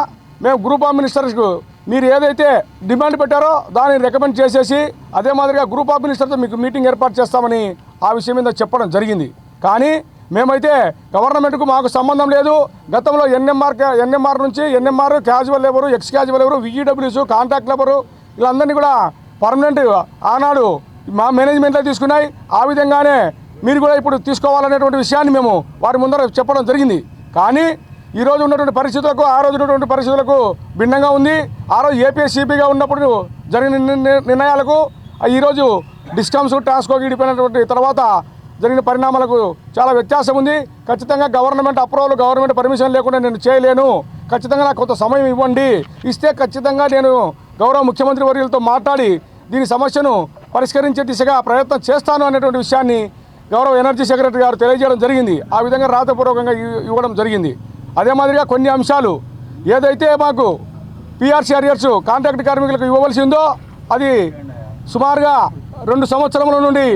మేము గ్రూప్ ఆఫ్ మినిస్టర్స్కు మీరు ఏదైతే డిమాండ్ పెట్టారో దాన్ని రికమెండ్ చేసేసి అదే మాదిరిగా గ్రూప్ ఆఫ్ మినిస్టర్తో మీకు మీటింగ్ ఏర్పాటు చేస్తామని ఆ విషయం మీద చెప్పడం జరిగింది. కానీ మేమైతే గవర్నమెంట్కు మాకు సంబంధం లేదు. గతంలో ఎన్ఎంఆర్ నుంచి NMR, casual labour, ex casual labour, విఈడబ్ల్యూస్, కాంట్రాక్ట్ లేబరు వీళ్ళందరినీ కూడా పర్మనెంట్ ఆనాడు మా మేనేజ్మెంట్లో తీసుకున్నాయి. ఆ విధంగానే మీరు కూడా ఇప్పుడు తీసుకోవాలనేటువంటి విషయాన్ని మేము వారి ముందర చెప్పడం జరిగింది. కానీ ఈరోజు ఉన్నటువంటి పరిస్థితులకు, ఆ రోజు ఉన్నటువంటి పరిస్థితులకు భిన్నంగా ఉంది. ఆ రోజు ఏపీఎస్సీపీగా ఉన్నప్పుడు జరిగిన నిర్ణయాలకు ఈరోజు డిస్కమ్స్, ట్రాన్స్కో విడిపోయినటువంటి తర్వాత జరిగిన పరిణామాలకు చాలా వ్యత్యాసం ఉంది. ఖచ్చితంగా గవర్నమెంట్ అప్రూవల్, గవర్నమెంట్ పర్మిషన్ లేకుండా నేను చేయలేను. ఖచ్చితంగా నాకు కొంత సమయం ఇవ్వండి. ఇస్తే ఖచ్చితంగా నేను గౌరవ ముఖ్యమంత్రి వర్యులతో మాట్లాడి దీని సమస్యను పరిష్కరించే దిశగా ప్రయత్నం చేస్తాను అనేటువంటి విషయాన్ని గౌరవ ఎనర్జీ సెక్రటరీ గారు తెలియజేయడం జరిగింది. ఆ విధంగా రాతపూర్వకంగా ఇవ్వడం జరిగింది. అదే మాదిరిగా కొన్ని అంశాలు ఏదైతే మాకు పిఆర్సీ అరియర్స్ కాంట్రాక్ట్ కార్మికులకు ఇవ్వవలసి ఉందో అది సుమారుగా 2 సంవత్సరముల నుండి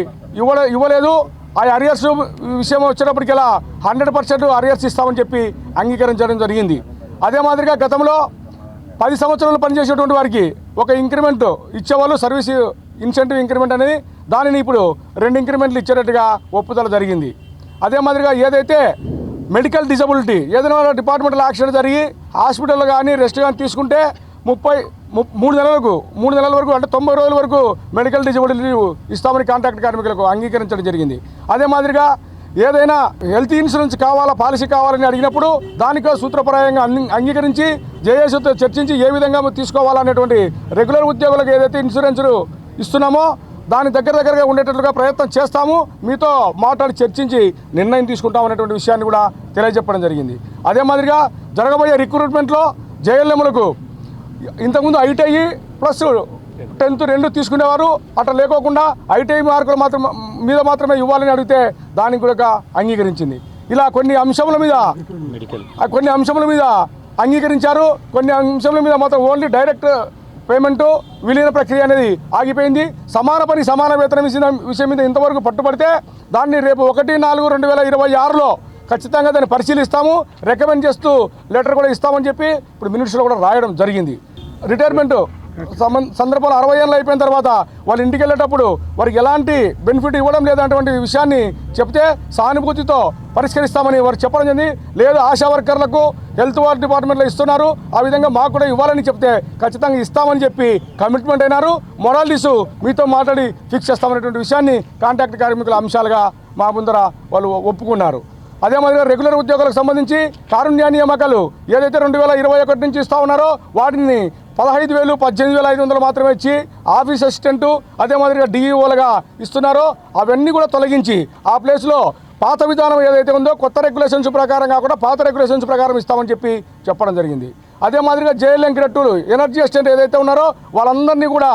ఇవ్వలేదు. ఆ అరియర్స్ విషయం వచ్చేటప్పటికల్లా 100% అరియర్స్ ఇస్తామని చెప్పి అంగీకరించడం జరిగింది. అదే మాదిరిగా గతంలో 10 సంవత్సరాలు పనిచేసేటువంటి వారికి ఒక ఇంక్రిమెంట్ ఇచ్చేవాళ్ళు, సర్వీస్ ఇన్సెంటివ్ ఇంక్రిమెంట్ అనేది, దానిని ఇప్పుడు 2 ఇంక్రిమెంట్లు ఇచ్చేటట్టుగా ఒప్పుదల జరిగింది. అదే మాదిరిగా ఏదైతే మెడికల్ డిజబిలిటీ ఏదైనా డిపార్ట్మెంటల్ యాక్సిడెంట్ జరిగి హాస్పిటల్లో కానీ రెస్ట్ కానీ తీసుకుంటే 3 నెలల వరకు అంటే 90 రోజుల వరకు మెడికల్ డిజబిలిటీ ఇస్తామని కాంట్రాక్ట్ కార్మికులకు అంగీకరించడం జరిగింది. అదే మాదిరిగా ఏదైనా హెల్త్ ఇన్సూరెన్స్ కావాలా, పాలసీ కావాలని అడిగినప్పుడు దానికో సూత్రప్రాయంగా అంగీకరించి జేఏసీతో చర్చించి ఏ విధంగా తీసుకోవాలనేటువంటి రెగ్యులర్ ఉద్యోగులకు ఏదైతే ఇన్సూరెన్స్ ఇస్తున్నామో దాని దగ్గరగా ఉండేటట్లుగా ప్రయత్నం చేస్తాము, మీతో మాట్లాడి చర్చించి నిర్ణయం తీసుకుంటాం అనేటువంటి విషయాన్ని కూడా తెలియజెప్పడం జరిగింది. అదే మాదిరిగా జరగబోయే రిక్రూట్మెంట్లో జేఎల్ఎంలకు ఇంతకుముందు ఐటీఐ ప్లస్ 10th 2 తీసుకునేవారు. అట్లా లేకోకుండా ఐటీఐ మార్కులు మాత్రమే ఇవ్వాలని అడిగితే దానికి కూడా అంగీకరించింది. ఇలా కొన్ని అంశముల మీద అంగీకరించారు. కొన్ని అంశముల మీద మాత్రం ఓన్లీ డైరెక్ట్ పేమెంటు, విలీన ప్రక్రియ అనేది ఆగిపోయింది. సమాన పని సమాన వేతనం విషయం మీద ఇంతవరకు పట్టుబడితే దాన్ని రేపు 1/4/2026లో ఖచ్చితంగా దాన్ని పరిశీలిస్తాము, రికమెండ్ చేస్తూ లెటర్ కూడా ఇస్తామని చెప్పి ఇప్పుడు మినిట్స్లో కూడా రాయడం జరిగింది. రిటైర్మెంట్ సందర్భంలో 60 ఏళ్ళు అయిపోయిన తర్వాత వాళ్ళు ఇంటికి వెళ్ళేటప్పుడు వారికి ఎలాంటి బెనిఫిట్ ఇవ్వడం లేదన్నటువంటి విషయాన్ని చెప్తే సానుభూతితో పరిష్కరిస్తామని వారు చెప్పడం జరిగింది. లేదు ఆశా వర్కర్లకు హెల్త్ డిపార్ట్మెంట్లో ఇస్తున్నారు, ఆ విధంగా మాకు కూడా ఇవ్వాలని చెప్తే ఖచ్చితంగా ఇస్తామని చెప్పి కమిట్మెంట్ అయినారు. మొరాలిటీస్ మీతో మాట్లాడి ఫిక్స్ చేస్తామనేటువంటి విషయాన్ని కాంట్రాక్ట్ కార్మికుల అంశాలుగా మా ముందర వాళ్ళు ఒప్పుకున్నారు. అదే మాదిరిగా రెగ్యులర్ ఉద్యోగులకు సంబంధించి కారుణ్య నియామకాలు ఏదైతే 2021 నుంచి ఇస్తూ ఉన్నారో వాటిని 15,000, 18,500 మాత్రమే ఇచ్చి ఆఫీస్ అసిస్టెంటు అదే మాదిరిగా డిఈఓలుగా ఇస్తున్నారో అవన్నీ కూడా తొలగించి ఆ ప్లేస్లో పాత విధానం ఏదైతే ఉందో కొత్త రెగ్యులేషన్స్ ప్రకారం కాకుండా పాత రెగ్యులేషన్స్ ప్రకారం ఇస్తామని చెప్పడం జరిగింది. అదే మాదిరిగా జేఎల్ఎం గ్రేడ్ ఎనర్జీ అసిస్టెంట్ ఏదైతే ఉన్నారో వాళ్ళందరినీ కూడా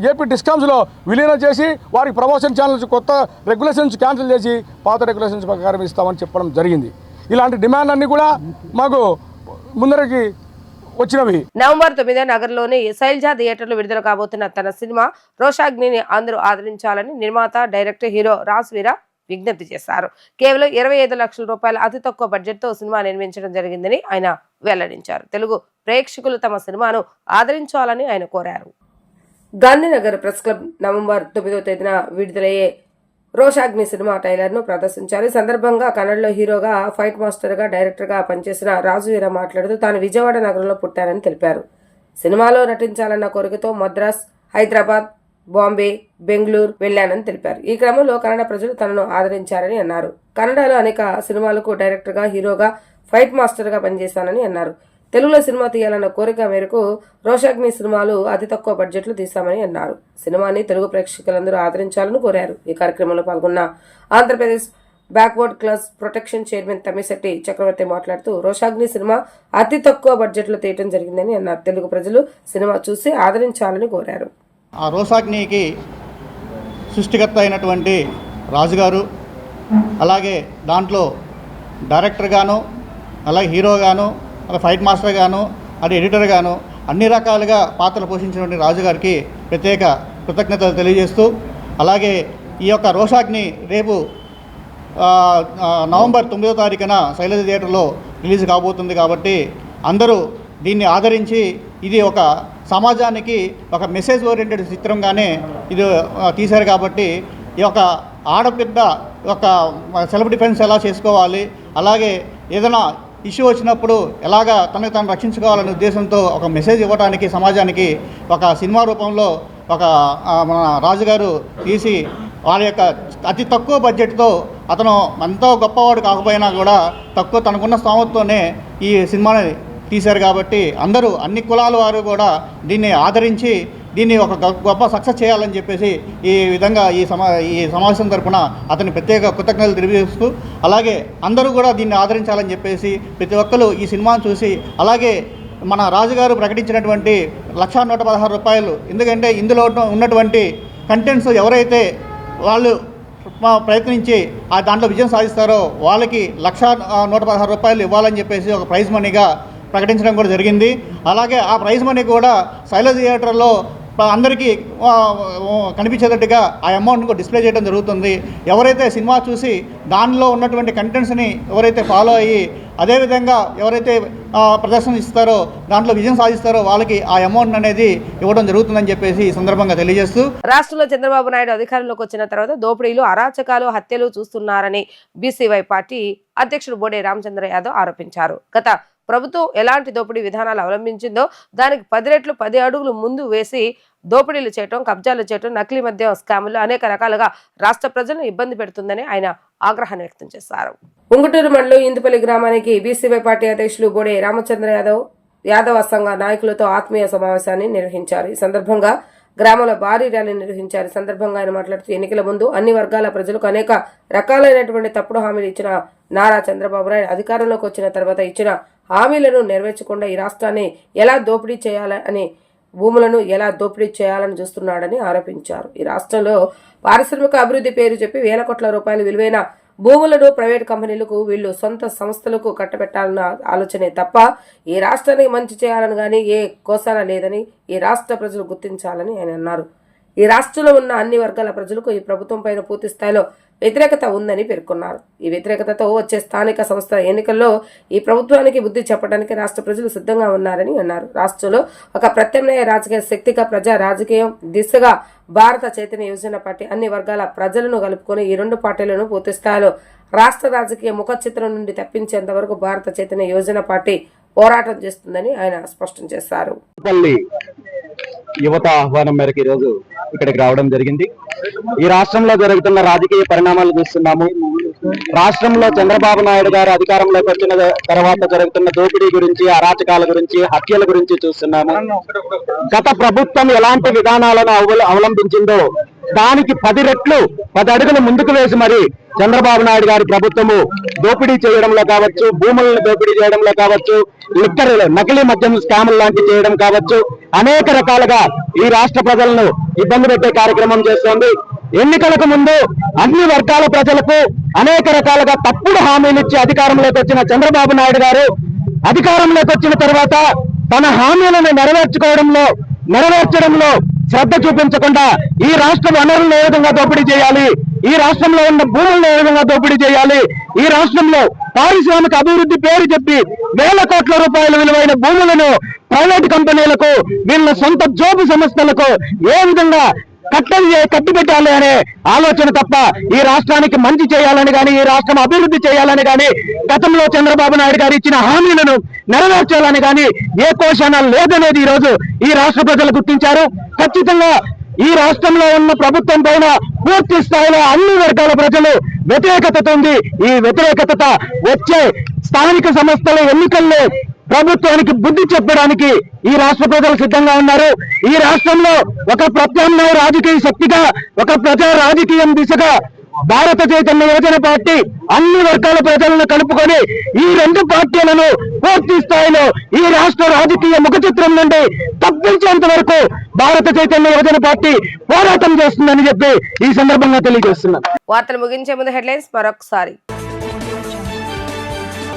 ఏపీ డిస్కామ్స్లో విలీనం చేసి వారికి ప్రమోషన్ ఛానల్స్ కొత్త రెగ్యులేషన్స్ క్యాన్సిల్ చేసి పాత రెగ్యులేషన్స్ ప్రకారం ఇస్తామని చెప్పడం జరిగింది. ఇలాంటి డిమాండ్ అన్నీ కూడా మాకు ముందరికి వచ్చినవి. నవంబర్ 9 నగరంలోని శైలజ థియేటర్లో విడుదల కాబోతున్న తన సినిమా రోషాగ్నిని అందరూ ఆదరించాలని నిర్మాత, డైరెక్టర్, హీరో రాజ్వీర విజ్ఞప్తి చేశారు. కేవలం 25 లక్షల రూపాయల అతి తక్కువ బడ్జెట్తో సినిమా నిర్మించడం జరిగిందని ఆయన వెల్లడించారు. తెలుగు ప్రేక్షకులు తమ సినిమాను ఆదరించాలని ఆయన కోరారు. గాంధీనగర్ ప్రెస్ క్లబ్ నవంబర్ 9వ తేదీన విడుదలయ్యే రోషాగ్ని సినిమా ట్రైలర్ ను ప్రదర్శించారు. ఈ సందర్భంగా కన్నడలో హీరోగా, ఫైట్ మాస్టర్ గా, డైరెక్టర్ గా పనిచేసిన రాజువీర మాట్లాడుతూ తాను విజయవాడ నగరంలో పుట్టానని తెలిపారు. సినిమాలో నటించాలన్న కోరికతో మద్రాస్, హైదరాబాద్, బాంబే, బెంగళూరు వెళ్లానని తెలిపారు. ఈ క్రమంలో కన్నడ ప్రజలు తనను ఆదరించారని అన్నారు. కన్నడలో అనేక సినిమాలకు డైరెక్టర్ గా, హీరోగా, ఫైట్ మాస్టర్ గా పనిచేశానని అన్నారు. తెలుగులో సినిమా తీయాలన్న కోరిక మేరకు రోషాగ్ని సినిమాలు అతి తక్కువ బడ్జెట్లు తీశామని అన్నారు. సినిమాని తెలుగు ప్రేక్షకులందరూ ఆదరించాలని కోరారు. ఈ కార్యక్రమంలో పాల్గొన్న Andhra Pradesh backward class protection chairman Tammisetti Chakravarthi మాట్లాడుతూ రోషాగ్ని సినిమా అతి తక్కువ బడ్జెట్లో తీయడం జరిగిందని అన్నారు. తెలుగు ప్రజలు సినిమా చూసి ఆదరించాలని కోరారు. ఆ రోషాగ్నికి సృష్టికర్త అయినటువంటి రాజుగారు, అలాగే దాంట్లో డైరెక్టర్ గాను, అలాగే హీరో గాను, అలాగే ఫైట్ మాస్టర్ గాను, అది ఎడిటర్ గాను అన్ని రకాలుగా పాత్రలు పోషించినటువంటి రాజుగారికి ప్రత్యేక కృతజ్ఞతలు తెలియజేస్తూ, అలాగే ఈ యొక్క రోషాగ్ని రేపు నవంబర్ 9వ తారీఖున శైలజ థియేటర్లో రిలీజ్ కాబోతుంది. కాబట్టి అందరూ దీన్ని ఆదరించి ఇది ఒక సమాజానికి ఒక మెసేజ్ ఓరియంటెడ్ చిత్రంగానే ఇది తీశారు. కాబట్టి ఈ యొక్క ఆడబిడ్డ ఒక సెల్ఫ్ డిఫెన్స్ ఎలా చేసుకోవాలి, అలాగే ఏదైనా ఇష్యూ వచ్చినప్పుడు ఎలాగా తనకు తాను రక్షించుకోవాలనే ఉద్దేశంతో ఒక మెసేజ్ ఇవ్వడానికి సమాజానికి ఒక సినిమా రూపంలో ఒక మన రాజుగారు తీసి వాళ్ళ యొక్క అతి తక్కువ బడ్జెట్తో అతను ఎంతో గొప్పవాడు కాకపోయినా కూడా తనకున్న స్తోమతతోనే ఈ సినిమాని తీశారు. కాబట్టి అందరూ అన్ని కులాల వారు కూడా దీన్ని ఆదరించి దీన్ని ఒక గొప్ప సక్సెస్ చేయాలని చెప్పేసి ఈ విధంగా ఈ సమావేశం తరపున అతని ప్రత్యేక కృతజ్ఞతలు తెలియజేస్తూ, అలాగే అందరూ కూడా దీన్ని ఆదరించాలని చెప్పేసి ప్రతి ఒక్కరు ఈ సినిమాను చూసి, అలాగే మన రాజుగారు ప్రకటించినటువంటి 1,116 రూపాయలు, ఎందుకంటే ఇందులో ఉన్నటువంటి కంటెంట్స్ ఎవరైతే వాళ్ళు ప్రయత్నించి దాంట్లో విజయం సాధిస్తారో వాళ్ళకి 1,116 రూపాయలు ఇవ్వాలని చెప్పేసి ఒక ప్రైజ్ మనీగా ప్రకటించడం కూడా జరిగింది. అలాగే ఆ ప్రైజ్ మనీ కూడా శైలజ థియేటర్లో అందరికీ కనిపించేటట్టుగా ఆ అమౌంట్ని డిస్ప్లే చేయడం జరుగుతుంది. ఎవరైతే సినిమా చూసి దానిలో ఉన్నటువంటి కంటెంట్స్ని ఎవరైతే ఫాలో అయ్యి అదేవిధంగా ఎవరైతే ప్రదర్శన ఇస్తారో దాంట్లో విజయం సాధిస్తారో వాళ్ళకి ఆ అమౌంట్ అనేది ఇవ్వడం జరుగుతుందని చెప్పేసి ఈ సందర్భంగా తెలియజేస్తూ, రాష్ట్రంలో చంద్రబాబు నాయుడు అధికారంలోకి వచ్చిన తర్వాత దోపిడీలు, అరాచకాలు, హత్యలు చూస్తున్నారని బీసీవై పార్టీ అధ్యక్షుడు బోడే రామచంద్ర యాదవ్ ఆరోపించారు. గత ప్రభుత్వం ఎలాంటి దోపిడీ విధానాలు అవలంబించిందో దానికి 10 రెట్లు 10 అడుగులు ముందు వేసి దోపిడీలు చేయటం, కబ్జాలు చేయటం, నకిలీ మద్యం స్కాములు అనేక రకాలుగా రాష్ట్ర ప్రజలను ఇబ్బంది పెడుతుందని ఆయన ఆగ్రహాన్ని వ్యక్తం చేశారు. ఉంగుటూరు మండలం ఇందుపల్లి గ్రామానికి బీసీవై పార్టీ అధ్యక్షులు బోడే రామచంద్ర యాదవ్ సంఘ నాయకులతో ఆత్మీయ సమావేశాన్ని నిర్వహించారు. ఈ సందర్భంగా గ్రామంలో భారీ ర్యాలీ నిర్వహించారు. ఈ సందర్భంగా ఆయన మాట్లాడుతూ ఎన్నికల ముందు అన్ని వర్గాల ప్రజలకు అనేక రకాలైనటువంటి తప్పుడు హామీలు ఇచ్చిన నారా చంద్రబాబు నాయుడు అధికారంలోకి వచ్చిన తర్వాత ఇచ్చిన హామీలను నెరవేర్చకుండా ఈ రాష్ట్రాన్ని ఎలా దోపిడీ చేయాలని, భూములను ఎలా దోపిడీ చేయాలని చూస్తున్నాడని ఆరోపించారు. ఈ రాష్ట్రంలో పారిశ్రామిక అభివృద్ధి పేరు చెప్పి వేల కోట్ల రూపాయలు విలువైన భూములను ప్రైవేట్ కంపెనీలకు, వీళ్ళు సొంత సంస్థలకు కట్టబెట్టాలన్న ఆలోచనే తప్ప ఈ రాష్ట్రానికి మంచి చేయాలని కానీ ఏ కోసాన లేదని ఈ రాష్ట్ర ప్రజలు గుర్తించాలని ఆయన అన్నారు. ఈ రాష్ట్రంలో ఉన్న అన్ని వర్గాల ప్రజలకు ఈ ప్రభుత్వం పైన పూర్తి స్థాయిలో వ్యతిరేకత ఉందని పేర్కొన్నారు. ఈ వ్యతిరేకతతో వచ్చే స్థానిక సంస్థల ఎన్నికల్లో ఈ ప్రభుత్వానికి బుద్ధి చెప్పడానికి రాష్ట్ర ప్రజలు సిద్ధంగా ఉన్నారని అన్నారు. రాష్ట్రంలో ఒక ప్రత్యామ్నాయ రాజకీయ శక్తిగా ప్రజా రాజకీయం దిశగా భారత చైతన్య యువజన పార్టీ అన్ని వర్గాల ప్రజలను కలుపుకొని ఈ రెండు పార్టీలను పూర్తి స్థాయిలో రాష్ట్ర రాజకీయ ముఖ చిత్రం నుండి తప్పించేంత వరకు భారత చైతన్య యువజన పార్టీ పోరాటం చేస్తుందని ఆయన స్పష్టం చేశారు. యువత ఆహ్వానం మేరకు ఈరోజు ఇక్కడికి రావడం జరిగింది. ఈ రాష్ట్రంలో జరుగుతున్న రాజకీయ పరిణామాలు చూస్తున్నాము. రాష్ట్రంలో చంద్రబాబు నాయుడు గారు అధికారంలోకి వచ్చిన తర్వాత జరుగుతున్న దోపిడీ గురించి, అరాచకాల గురించి, హత్యల గురించి చూస్తున్నాము. గత ప్రభుత్వం ఎలాంటి విధానాలను అవలంబించిందో దానికి 10 రెట్లు 10 అడుగులు ముందుకు వేసి మరి చంద్రబాబు నాయుడు గారి ప్రభుత్వము దోపిడీ చేయడంలో కావచ్చు, భూములను దోపిడీ చేయడంలో కావచ్చు, నకిలీ మద్యం స్కాములు లాంటి చేయడం కావచ్చు, అనేక రకాలుగా ఈ రాష్ట్ర ప్రజలను ఇబ్బంది పెట్టే కార్యక్రమం చేస్తోంది. ఎన్నికలకు ముందు అన్ని వర్గాల ప్రజలకు అనేక రకాలుగా తప్పుడు హామీలు ఇచ్చి అధికారంలోకి వచ్చిన చంద్రబాబు నాయుడు గారు అధికారంలోకి వచ్చిన తర్వాత తన హామీలను నెరవేర్చడంలో శ్రద్ధ చూపించకుండా ఈ రాష్ట్ర వనరులను ఏ విధంగా దోపిడీ చేయాలి, ఈ రాష్ట్రంలో ఉన్న భూములను ఏ విధంగా దోపిడీ చేయాలి, ఈ రాష్ట్రంలో పారిశ్రామిక అభివృద్ధి పేరు చెప్పి వేల కోట్ల రూపాయల విలువైన భూములను ప్రైవేట్ కంపెనీలకు, వీళ్ళ సొంత జోబు సంస్థలకు ఏ విధంగా కట్టిపెట్టాలి అనే ఆలోచన తప్ప ఈ రాష్ట్రానికి మంచి చేయాలని కానీ, ఈ రాష్ట్రం అభివృద్ధి చేయాలని కానీ, గతంలో చంద్రబాబు నాయుడు గారు ఇచ్చిన హామీలను నెరవేర్చాలని కానీ ఏ కోశాన లేదనేది ఈ రోజు ఈ రాష్ట్ర ప్రజలు గుర్తించారు. ఖచ్చితంగా ఈ రాష్ట్రంలో ఉన్న ప్రభుత్వం పైన పూర్తి స్థాయిలో అన్ని వర్గాల ప్రజలు వ్యతిరేకత ఉంది. ఈ వ్యతిరేకత వచ్చే స్థానిక సంస్థల ఎన్నికల్లో ప్రభుత్వానికి బుద్ధి చెప్పడానికి ఈ రాష్ట్ర ప్రజలు సిద్ధంగా ఉన్నారు. ఈ రాష్ట్రంలో ఒక ప్రత్యామ్నాయ రాజకీయ శక్తిగా, ఒక ప్రజా రాజకీయం దిశగా భారత చైతన్య యువజన పార్టీ అన్ని వర్గాల ప్రజలను కలుపుకొని ఈ రెండు పార్టీలను పూర్తి స్థాయిలో ఈ రాష్ట్ర రాజకీయ ముఖ చిత్రం నుండి తప్పించేంత వరకు భారత చైతన్య యువజన పార్టీ పోరాటం చేస్తుందని చెప్పి ఈ సందర్భంగా తెలియజేస్తున్నాను. వార్తలు ముగించే ముందు హెడ్లైన్స్ మరొకసారి.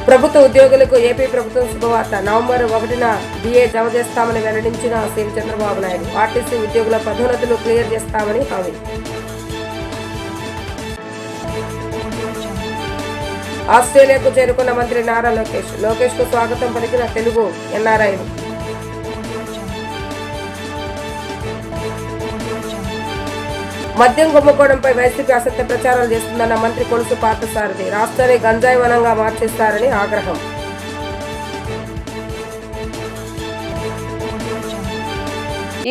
ప్రభుత్వ ఉద్యోగులకు ఏపీ ప్రభుత్వం శుభవార్త. నవంబర్ 1న డిఏ జమ చేస్తామని వెల్లడించిన సీఎం చంద్రబాబు నాయుడు. ఆర్టీసీ ఉద్యోగుల పదోన్నతులు క్లియర్ చేస్తామని హామీ. ఆస్ట్రేలియాకు చేరుకున్న మంత్రి నారా లోకేష్ కు స్వాగతం పలికిన తెలుగు ఎన్ఆర్ఐలు. మద్యం కుంభకోణంపై వైసీపీ అసత్య ప్రచారాలు చేస్తుందన్న మంత్రి కొలుసు పార్థసారథి. రాష్ట్రాన్ని గంజాయి వనంగా మార్చేస్తారని ఆగ్రహం.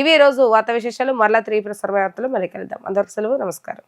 ఇవి రోజు వార్తా విశేషాలు. మరలా 3 ప్రసార వార్తలు మళ్ళీ కలుద్దాం. అందరికీ సెలవు. నమస్కారం.